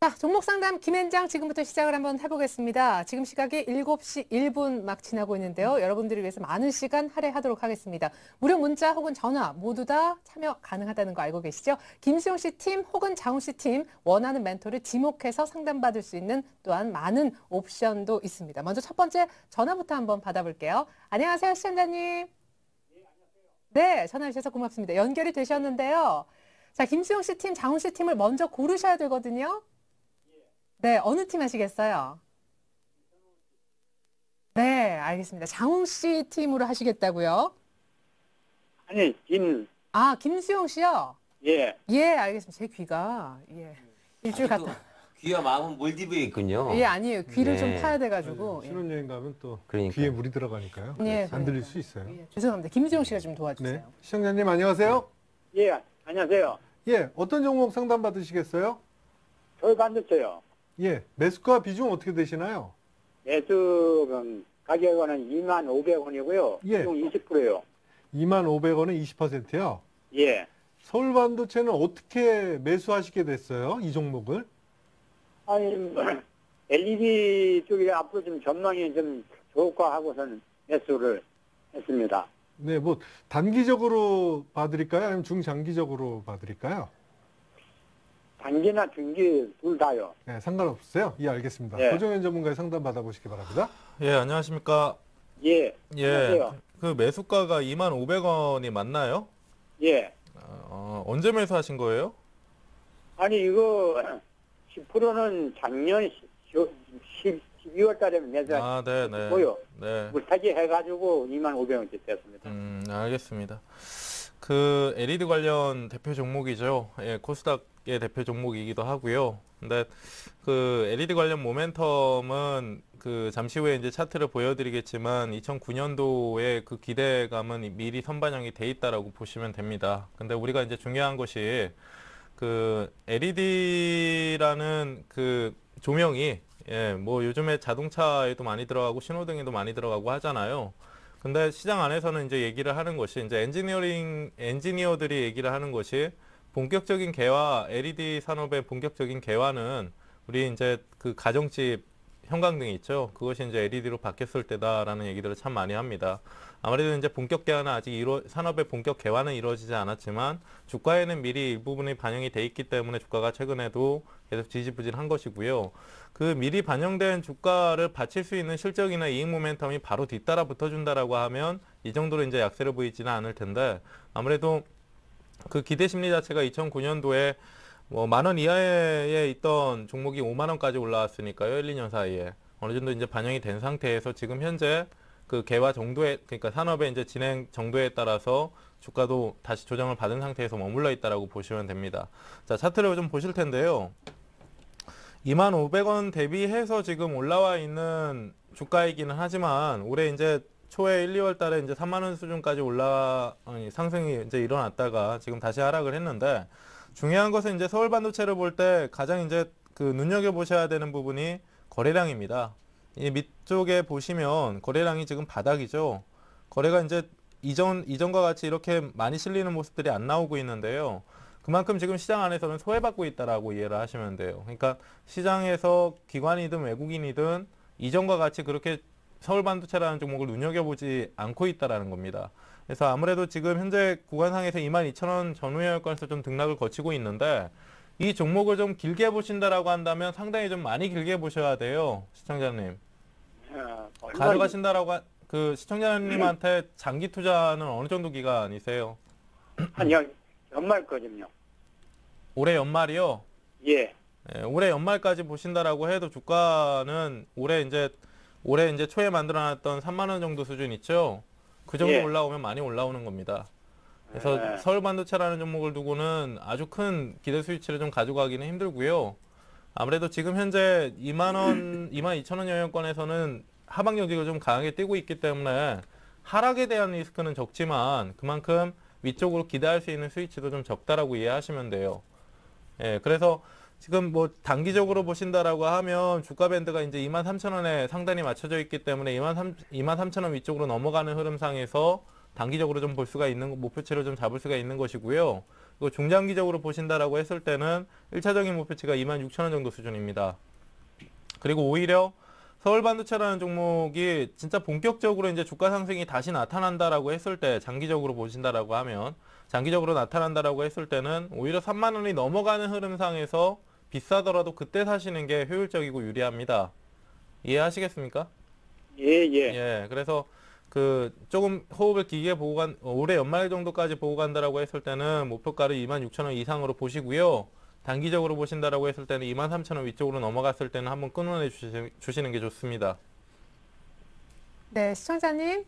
자, 종목 상담 김현장 지금부터 시작을 한번 해보겠습니다. 지금 시각이 7시 1분 막 지나고 있는데요. 여러분들을 위해서 많은 시간 할애하도록 하겠습니다. 무료 문자 혹은 전화 모두 다 참여 가능하다는 거 알고 계시죠? 김수용 씨 팀 혹은 장훈 씨 팀 원하는 멘토를 지목해서 상담받을 수 있는 또한 많은 옵션도 있습니다. 먼저 첫 번째 전화부터 한번 받아볼게요. 안녕하세요, 시청자님. 네, 전화 주셔서 고맙습니다. 연결이 되셨는데요. 자, 김수용 씨 팀, 장훈 씨 팀을 먼저 고르셔야 되거든요. 네, 어느 팀 하시겠어요? 네, 알겠습니다. 장훈 씨 팀으로 하시겠다고요? 아니, 김수용 씨요? 예. 예, 알겠습니다. 제 귀가, 일주일 갔다. 귀와 마음은 몰디브에 있군요. 예, 아니에요. 귀를 네. 좀 파야 돼가지고. 신혼여행 가면 또 그러니까요. 귀에 물이 들어가니까요. 예, 안 들릴 수 있어요. 예, 죄송합니다. 김수용 씨가 좀 도와주세요. 네, 시청자님 안녕하세요. 예, 안녕하세요. 예, 어떤 종목 상담 받으시겠어요? 저희가 안 됐어요. 예, 매수가 비중 어떻게 되시나요? 매수 가격은 25,500원이고요. 예. 비중 20%예요. 25,500원에 20%요. 예. 서울반도체는 어떻게 매수하시게 됐어요? 이 종목을? 아니, LED 쪽이 앞으로 좀 전망이 좀 좋을까 하고선 매수를 했습니다. 네, 뭐 단기적으로 봐드릴까요? 아니면 중장기적으로 봐드릴까요? 단기나 중기 둘 다요. 네, 상관없으세요? 예, 알겠습니다. 네. 고정현 전문가의 상담 받아보시기 바랍니다. 예, 안녕하십니까. 예. 예, 안녕하세요. 그 매수가가 25,000원이 맞나요? 예. 언제 매수하신 거예요? 아니 이거 10%는 작년 12월 달에 아, 네, 네. 매수했고요. 네. 물타기 해가지고 25,000원대 됐습니다. 알겠습니다. 그 LED 관련 대표 종목이죠. 예, 코스닥의 대표 종목이기도 하고요. 근데 그 LED 관련 모멘텀은 그 잠시 후에 이제 차트를 보여드리겠지만 2009년도에 그 기대감은 미리 선반영이 돼 있다라고 보시면 됩니다. 근데 우리가 이제 중요한 것이 그 LED라는 그 조명이 예, 뭐 요즘에 자동차에도 많이 들어가고 신호등에도 많이 들어가고 하잖아요. 근데 시장 안에서는 이제 얘기를 하는 것이 이제 엔지니어들이 얘기를 하는 것이 본격적인 개화, LED 산업의 본격적인 개화는 우리 이제 그 가정집 형광등이 있죠. 그것이 이제 LED로 바뀌었을 때다라는 얘기들을 참 많이 합니다. 아무래도 이제 본격 개화는 아직 산업의 본격 개화는 이루어지지 않았지만 주가에는 미리 일부분이 반영이 돼 있기 때문에 주가가 최근에도 계속 지지부진한 것이고요. 그 미리 반영된 주가를 받칠 수 있는 실적이나 이익 모멘텀이 바로 뒤따라 붙어준다라고 하면 이 정도로 이제 약세를 보이지는 않을 텐데 아무래도 그 기대 심리 자체가 2009년도에 뭐 10,000원 이하에 있던 종목이 50,000원까지 올라왔으니까요. 1, 2년 사이에 어느 정도 이제 반영이 된 상태에서 지금 현재 그 개화 정도에 그러니까 산업의 이제 진행 정도에 따라서 주가도 다시 조정을 받은 상태에서 머물러 있다라고 보시면 됩니다. 자, 차트를 좀 보실 텐데요. 25,000원 대비해서 지금 올라와 있는 주가이기는 하지만 올해 이제 초에 1, 2월 달에 이제 30,000원 수준까지 상승이 이제 일어났다가 지금 다시 하락을 했는데 중요한 것은 이제 서울 반도체를 볼 때 가장 이제 그 눈여겨보셔야 되는 부분이 거래량입니다. 이 밑쪽에 보시면 거래량이 지금 바닥이죠. 거래가 이제 이전과 같이 이렇게 많이 실리는 모습들이 안 나오고 있는데요. 그만큼 지금 시장 안에서는 소외받고 있다라고 이해를 하시면 돼요. 그러니까 시장에서 기관이든 외국인이든 이전과 같이 그렇게 서울 반도체라는 종목을 눈여겨보지 않고 있다라는 겁니다. 그래서 아무래도 지금 현재 구간상에서 22,000원 전후여건에서 좀 등락을 거치고 있는데 이 종목을 좀 길게 보신다라고 한다면 상당히 좀 많이 길게 보셔야 돼요, 시청자님. 가져가신다라고 그 시청자님한테 장기 투자는 어느 정도 기간이세요? 한 연말 거든요. 올해 연말이요? 예. 예, 올해 연말까지 보신다라고 해도 주가는 올해 이제 초에 만들어놨던 30,000원 정도 수준 있죠? 그 정도 예. 올라오면 많이 올라오는 겁니다. 그래서 서울 반도체라는 종목을 두고는 아주 큰 기대 수치를 좀 가져가기는 힘들고요. 아무래도 지금 현재 20,000원, 22,000원 영역권에서는 하방 여기가 좀 강하게 뛰고 있기 때문에 하락에 대한 리스크는 적지만 그만큼 위쪽으로 기대할 수 있는 스위치도 좀 적다라고 이해하시면 돼요. 예, 그래서 지금 뭐 단기적으로 보신다라고 하면 주가 밴드가 이제 23,000원에 상단이 맞춰져 있기 때문에 23,000원 위쪽으로 넘어가는 흐름상에서 단기적으로 좀 볼 수가 있는 목표치를 좀 잡을 수가 있는 것이고요. 그리고 중장기적으로 보신다라고 했을 때는 1차적인 목표치가 26,000원 정도 수준입니다. 그리고 오히려 서울 반도체라는 종목이 진짜 본격적으로 이제 주가 상승이 다시 나타난다라고 했을 때 장기적으로 보신다라고 하면 장기적으로 나타난다라고 했을 때는 오히려 30,000원이 넘어가는 흐름상에서 비싸더라도 그때 사시는 게 효율적이고 유리합니다. 이해하시겠습니까? 예, 예. 예, 그래서 그 조금 호흡을 길게 보고 올해 연말 정도까지 보고 간다라고 했을 때는 목표가를 26,000원 이상으로 보시고요. 단기적으로 보신다라고 했을 때는 23,000원 위쪽으로 넘어갔을 때는 한번 끊어내 주시는 게 좋습니다. 네, 시청자님.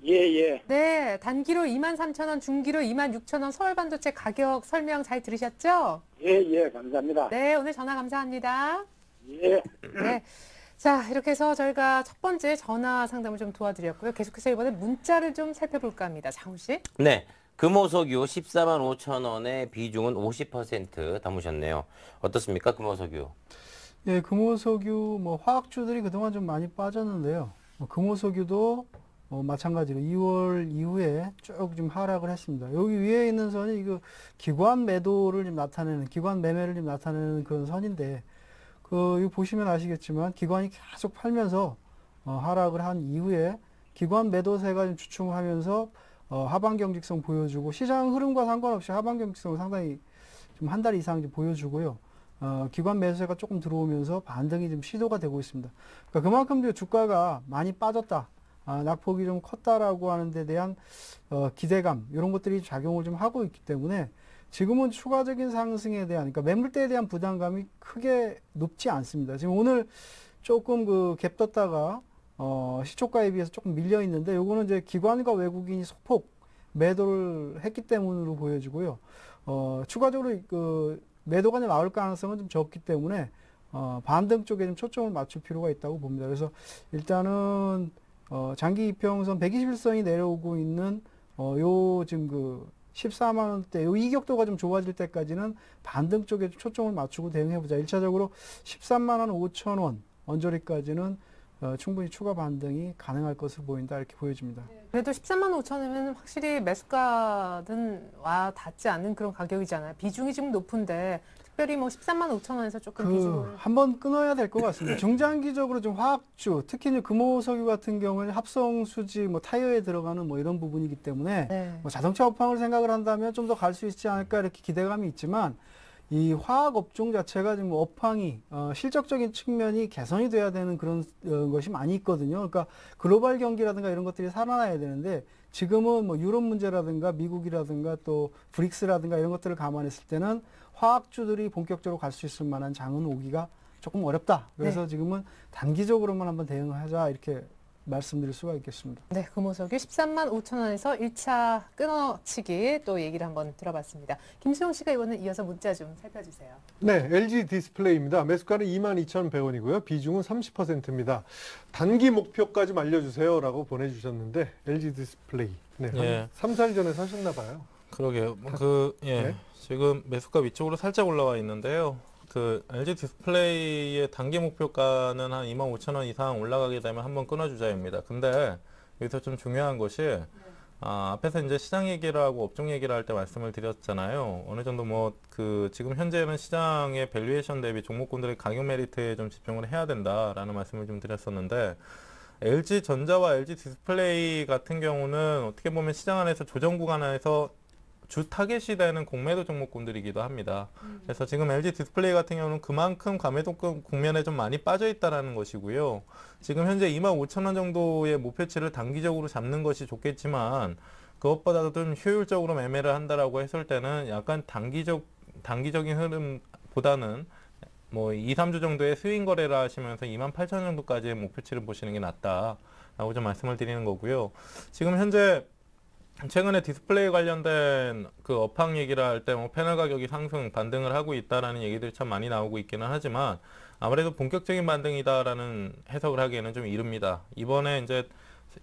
예, 예. 네, 단기로 23,000원, 중기로 26,000원 서울 반도체 가격 설명 잘 들으셨죠? 예, 예. 감사합니다. 네, 오늘 전화 감사합니다. 예. 네. 자, 이렇게 해서 저희가 첫 번째 전화 상담을 좀 도와드렸고요. 계속해서 이번에 문자를 좀 살펴볼까 합니다. 장훈 씨. 네. 금호석유 145,000원의 비중은 50% 담으셨네요. 어떻습니까? 금호석유. 예, 금호석유 뭐 화학주들이 그동안 좀 많이 빠졌는데요. 금호석유도 마찬가지로 2월 이후에 쭉 좀 하락을 했습니다. 여기 위에 있는 선이 이거 기관 매도를 좀 나타내는, 기관 매매를 좀 나타내는 그런 선인데, 이거 보시면 아시겠지만 기관이 계속 팔면서 하락을 한 이후에 기관 매도세가 좀 주춤을 하면서 하방 경직성 보여주고 시장 흐름과 상관없이 하방 경직성을 상당히 좀 한 달 이상 좀 보여주고요. 기관 매수세가 조금 들어오면서 반등이 좀 시도가 되고 있습니다. 그러니까 그만큼 이제 주가가 많이 빠졌다. 낙폭이 좀 컸다라고 하는 데 대한 기대감 이런 것들이 작용을 좀 하고 있기 때문에 지금은 추가적인 상승에 대한 그러니까 매물대에 대한 부담감이 크게 높지 않습니다. 지금 오늘 조금 갭 떴다가 시초가에 비해서 조금 밀려 있는데 요거는 이제 기관과 외국인이 소폭 매도를 했기 때문으로 보여지고요. 추가적으로 매도가 나올 가능성은 좀 적기 때문에 반등 쪽에 좀 초점을 맞출 필요가 있다고 봅니다. 그래서 일단은 장기 이평선 121선이 내려오고 있는 요 지금 14만 원대 요 이격도가 좀 좋아질 때까지는 반등 쪽에 초점을 맞추고 대응해 보자. 1차적으로 13만 원 5천 원 언저리까지는 충분히 추가 반등이 가능할 것으로 보인다 이렇게 보여집니다. 그래도 13만 5천이면 확실히 매수가는 와 닿지 않는 그런 가격이잖아요. 비중이 지금 높은데 특별히 뭐 13만 5천 원에서 조금 비중을 한번 끊어야 될 것 같습니다. 중장기적으로 좀 화학주, 특히 이제 금호석유 같은 경우는 합성 수지, 뭐 타이어에 들어가는 뭐 이런 부분이기 때문에 네. 뭐 자동차 업황을 생각을 한다면 좀 더 갈 수 있지 않을까 이렇게 기대감이 있지만 이 화학 업종 자체가 지금 업황이 실적적인 측면이 개선이 돼야 되는 그런 것이 많이 있거든요. 그러니까 글로벌 경기라든가 이런 것들이 살아나야 되는데 지금은 뭐 유럽 문제라든가 미국이라든가 또 브릭스라든가 이런 것들을 감안했을 때는 화학주들이 본격적으로 갈 수 있을 만한 장은 오기가 조금 어렵다. 그래서 지금은 단기적으로만 한번 대응하자 이렇게 말씀드릴 수가 있겠습니다. 네, 금호석유 13만 5천 원에서 1차 끊어치기 또 얘기를 한번 들어봤습니다. 김수영 씨가 이번에 이어서 문자 좀 살펴주세요. 네, LG 디스플레이입니다. 매수가는 22,100원이고요. 비중은 30%입니다. 단기 목표까지 좀 알려주세요라고 보내주셨는데 LG 디스플레이. 네, 예. 한 3, 4일 전에 사셨나 봐요. 그러게요. 네. 지금 매수가 위쪽으로 살짝 올라와 있는데요. LG 디스플레이의 단기 목표가는 한 25,000원 이상 올라가게 되면 한번 끊어주자입니다. 근데 여기서 좀 중요한 것이 앞에서 이제 시장 얘기를 하고 업종 얘기를 할 때 말씀을 드렸잖아요. 어느 정도 지금 현재는 시장의 밸류에이션 대비 종목군들의 가격 메리트에 좀 집중을 해야 된다라는 말씀을 좀 드렸었는데 LG 전자와 LG 디스플레이 같은 경우는 어떻게 보면 시장 안에서 조정 구간 안에서 주 타겟이 되는 공매도 종목군들이기도 합니다. 그래서 지금 LG 디스플레이 같은 경우는 그만큼 과매도 국면에 좀 많이 빠져 있다라는 것이고요. 지금 현재 25,000원 정도의 목표치를 단기적으로 잡는 것이 좋겠지만 그것보다도 좀 효율적으로 매매를 한다라고 했을 때는 약간 단기적인 흐름보다는 뭐 2, 3주 정도의 스윙 거래를 하시면서 28,000원 정도까지의 목표치를 보시는 게 낫다라고 좀 말씀을 드리는 거고요. 지금 현재 최근에 디스플레이 관련된 업황 얘기를 할 때 뭐 패널 가격이 상승, 반등을 하고 있다라는 얘기들이 참 많이 나오고 있기는 하지만 아무래도 본격적인 반등이다라는 해석을 하기에는 좀 이릅니다. 이번에 이제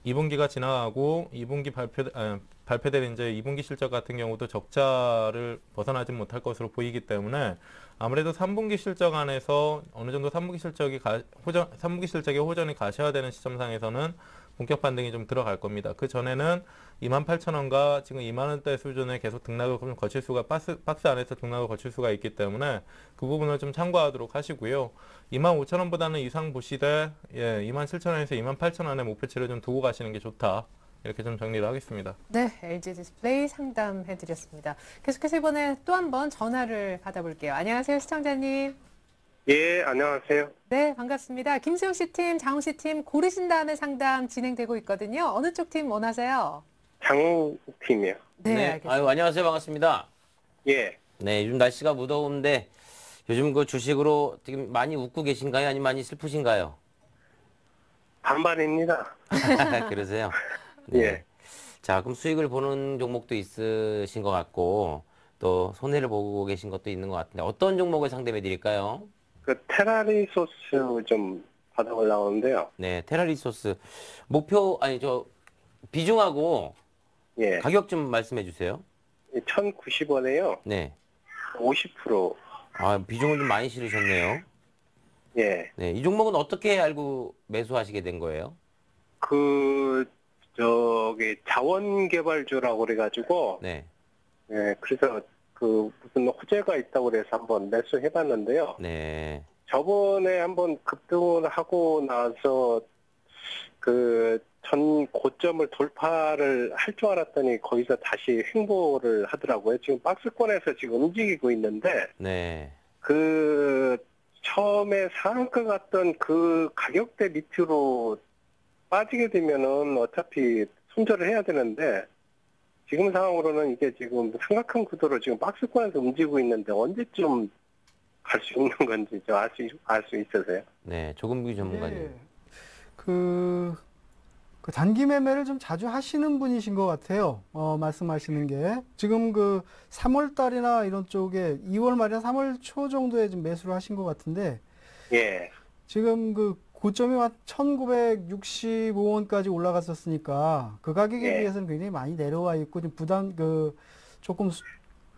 2분기가 지나가고 2분기 발표될 이제 2분기 실적 같은 경우도 적자를 벗어나지 못할 것으로 보이기 때문에 아무래도 3분기 실적 안에서 어느 정도 3분기 실적의 호전이 가셔야되는 시점상에서는 본격 반등이 좀 들어갈 겁니다. 그 전에는 28,000원과 지금 2만원대 수준에 계속 등락을 좀 거칠 수가 박스 안에서 등락을 거칠 수가 있기 때문에 그 부분을 좀 참고하도록 하시고요. 25,000원보다는 이상 보시되 27,000원에서 28,000원의 목표치를 좀 두고 가시는 게 좋다. 이렇게 좀 정리를 하겠습니다. 네, LG 디스플레이 상담해드렸습니다. 계속해서 이번에 또 한 번 전화를 받아볼게요. 안녕하세요, 시청자님. 예, 안녕하세요. 네, 반갑습니다. 김수영 씨 팀, 장훈 씨 팀 고르신 다음에 상담 진행되고 있거든요. 어느 쪽 팀 원하세요? 장우 팀이요. 네, 알겠습니다. 아유, 안녕하세요. 반갑습니다. 예. 네, 요즘 날씨가 무더운데 요즘 주식으로 지금 많이 웃고 계신가요? 아니면 많이 슬프신가요? 반반입니다. 그러세요? 네. 예. 자, 그럼 수익을 보는 종목도 있으신 것 같고 또 손해를 보고 계신 것도 있는 것 같은데 어떤 종목을 상담해 드릴까요? 테라리 소스 좀 받아보려고 하는데요. 네, 테라리소스 비중하고 예. 가격 좀 말씀해 주세요. 1,090원에요. 네. 50%. 비중을 좀 많이 실으셨네요. 예. 네, 이 종목은 어떻게 알고 매수하시게 된 거예요? 자원개발주라고 그래가지고, 네. 예, 그래서 무슨 호재가 있다고 그래서 한번 매수해봤는데요. 네. 저번에 한번 급등을 하고 나서 그 전 고점을 돌파를 할 줄 알았더니 거기서 다시 횡보를 하더라고요. 지금 박스권에서 지금 움직이고 있는데 네. 그 처음에 상한가 갔던 그 가격대 밑으로 빠지게 되면은 어차피 손절을 해야 되는데 지금 상황으로는 이게 지금 삼각형 구도로 지금 박스권에서 움직이고 있는데 언제쯤 갈 수 있는 건지 좀 알 수 있으세요? 네. 조금기 전문가님. 예. 그 단기 매매를 좀 자주 하시는 분이신 것 같아요. 말씀하시는 게. 지금 그 3월 달이나 이런 쪽에 2월 말이나 3월 초 정도에 좀 매수를 하신 것 같은데, 예. 지금 그 고점이 1,965원까지 올라갔었으니까 그 가격에 예. 비해서는 굉장히 많이 내려와 있고 좀 조금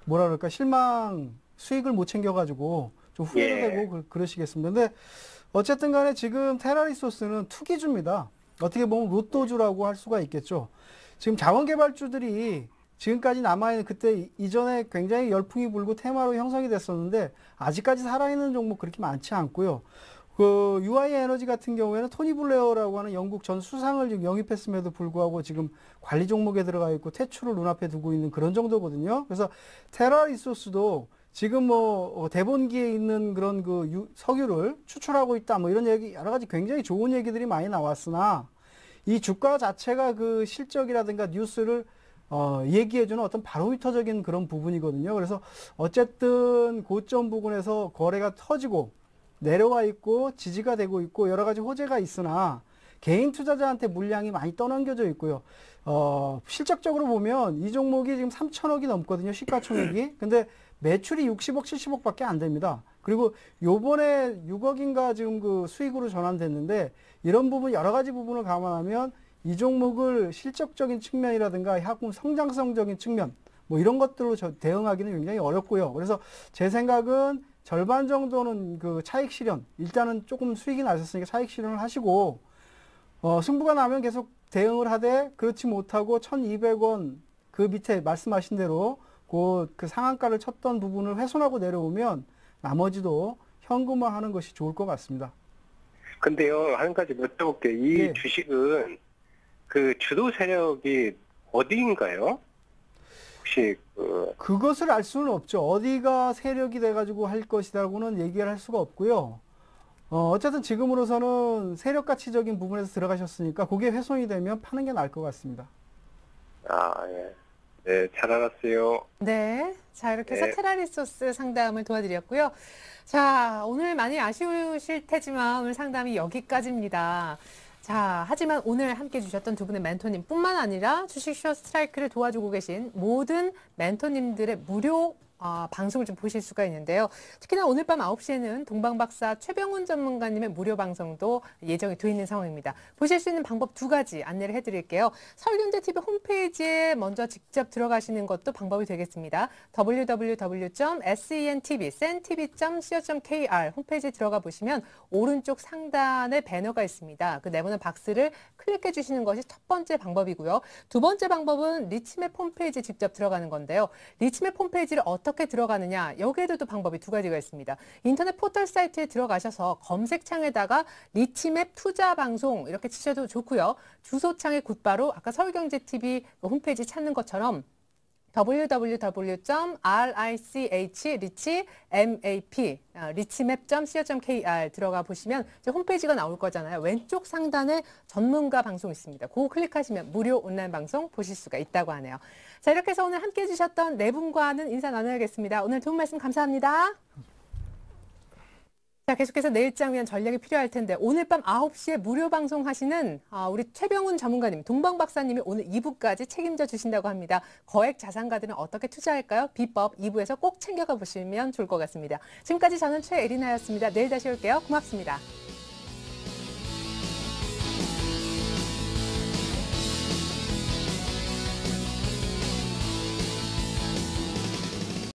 뭐라 그럴까 실망 수익을 못 챙겨가지고 좀 후회도 예. 되고 그러시겠습니다. 근데 어쨌든 간에 지금 테라리소스는 투기주입니다. 어떻게 보면 로또주라고 할 수가 있겠죠. 지금 자원개발주들이 지금까지 남아있는 그때 이전에 굉장히 열풍이 불고 테마로 형성이 됐었는데 아직까지 살아있는 종목 그렇게 많지 않고요. 그 UI 에너지 같은 경우에는 토니 블레어라고 하는 영국 전 수상을 지금 영입했음에도 불구하고 지금 관리 종목에 들어가 있고 퇴출을 눈앞에 두고 있는 그런 정도거든요. 그래서 테라 리소스도 지금 뭐 대본기에 있는 그런 그 석유를 추출하고 있다 뭐 이런 얘기 여러 가지 굉장히 좋은 얘기들이 많이 나왔으나 이 주가 자체가 그 실적이라든가 뉴스를 얘기해주는 어떤 바로미터적인 그런 부분이거든요. 그래서 어쨌든 고점 부근에서 거래가 터지고 내려와 있고 지지가 되고 있고 여러 가지 호재가 있으나 개인 투자자한테 물량이 많이 떠넘겨져 있고요. 실적적으로 보면 이 종목이 지금 3천억이 넘거든요. 시가총액이. 근데 매출이 60억, 70억밖에 안 됩니다. 그리고 요번에 6억인가 지금 그 수익으로 전환됐는데 이런 부분 여러 가지 부분을 감안하면 이 종목을 실적적인 측면이라든가 향후 성장성적인 측면 뭐 이런 것들로 대응하기는 굉장히 어렵고요. 그래서 제 생각은 절반 정도는 그 차익 실현, 일단은 조금 수익이 나셨으니까 차익 실현을 하시고 승부가 나면 계속 대응을 하되 그렇지 못하고 1,200원 그 밑에 말씀하신 대로 그 상한가를 쳤던 부분을 훼손하고 내려오면 나머지도 현금화하는 것이 좋을 것 같습니다. 근데요, 한 가지 여쭤볼게요. 이 예. 주식은 그 주도 세력이 어디인가요? 혹시 그것을 알 수는 없죠. 어디가 세력이 돼가지고 할 것이라고는 얘기를 할 수가 없고요. 어쨌든 지금으로서는 세력 가치적인 부분에서 들어가셨으니까 그게 훼손이 되면 파는 게 나을 것 같습니다. 예. 네, 잘 알았어요. 네. 자, 이렇게 해서 네. 테라리소스 상담을 도와드렸고요. 자, 오늘 많이 아쉬우실 테지만 오늘 상담이 여기까지입니다. 자, 하지만 오늘 함께 해주셨던 두 분의 멘토님 뿐만 아니라 주식쇼 스트라이크를 도와주고 계신 모든 멘토님들의 무료 방송을 좀 보실 수가 있는데요. 특히나 오늘 밤 9시에는 동방박사 최병훈 전문가님의 무료 방송도 예정이 되어 있는 상황입니다. 보실 수 있는 방법 두 가지 안내를 해드릴게요. 설경제TV 홈페이지에 먼저 직접 들어가시는 것도 방법이 되겠습니다. www.sentv.co.kr 홈페이지에 들어가 보시면 오른쪽 상단에 배너가 있습니다. 그 네모난 박스를 클릭해 주시는 것이 첫 번째 방법이고요. 두 번째 방법은 리치맵 홈페이지에 직접 들어가는 건데요. 리치맵 홈페이지를 어떻게 들어가느냐, 여기에도 또 방법이 두 가지가 있습니다. 인터넷 포털 사이트에 들어가셔서 검색창에다가 리치맵 투자 방송 이렇게 치셔도 좋고요. 주소창에 곧바로 아까 서울경제TV 홈페이지 찾는 것처럼 www.richmap.co.kr 들어가 보시면 이제 홈페이지가 나올 거잖아요. 왼쪽 상단에 전문가 방송 있습니다. 그거 클릭하시면 무료 온라인 방송 보실 수가 있다고 하네요. 자, 이렇게 해서 오늘 함께 해주셨던 네 분과는 인사 나눠야겠습니다. 오늘 좋은 말씀 감사합니다. 자, 계속해서 내일장 위한 전략이 필요할 텐데 오늘 밤 9시에 무료 방송하시는 우리 최병훈 전문가님, 동방박사님이 오늘 2부까지 책임져 주신다고 합니다. 거액 자산가들은 어떻게 투자할까요? 비법 2부에서 꼭 챙겨가 보시면 좋을 것 같습니다. 지금까지 저는 최애리나였습니다. 내일 다시 올게요. 고맙습니다.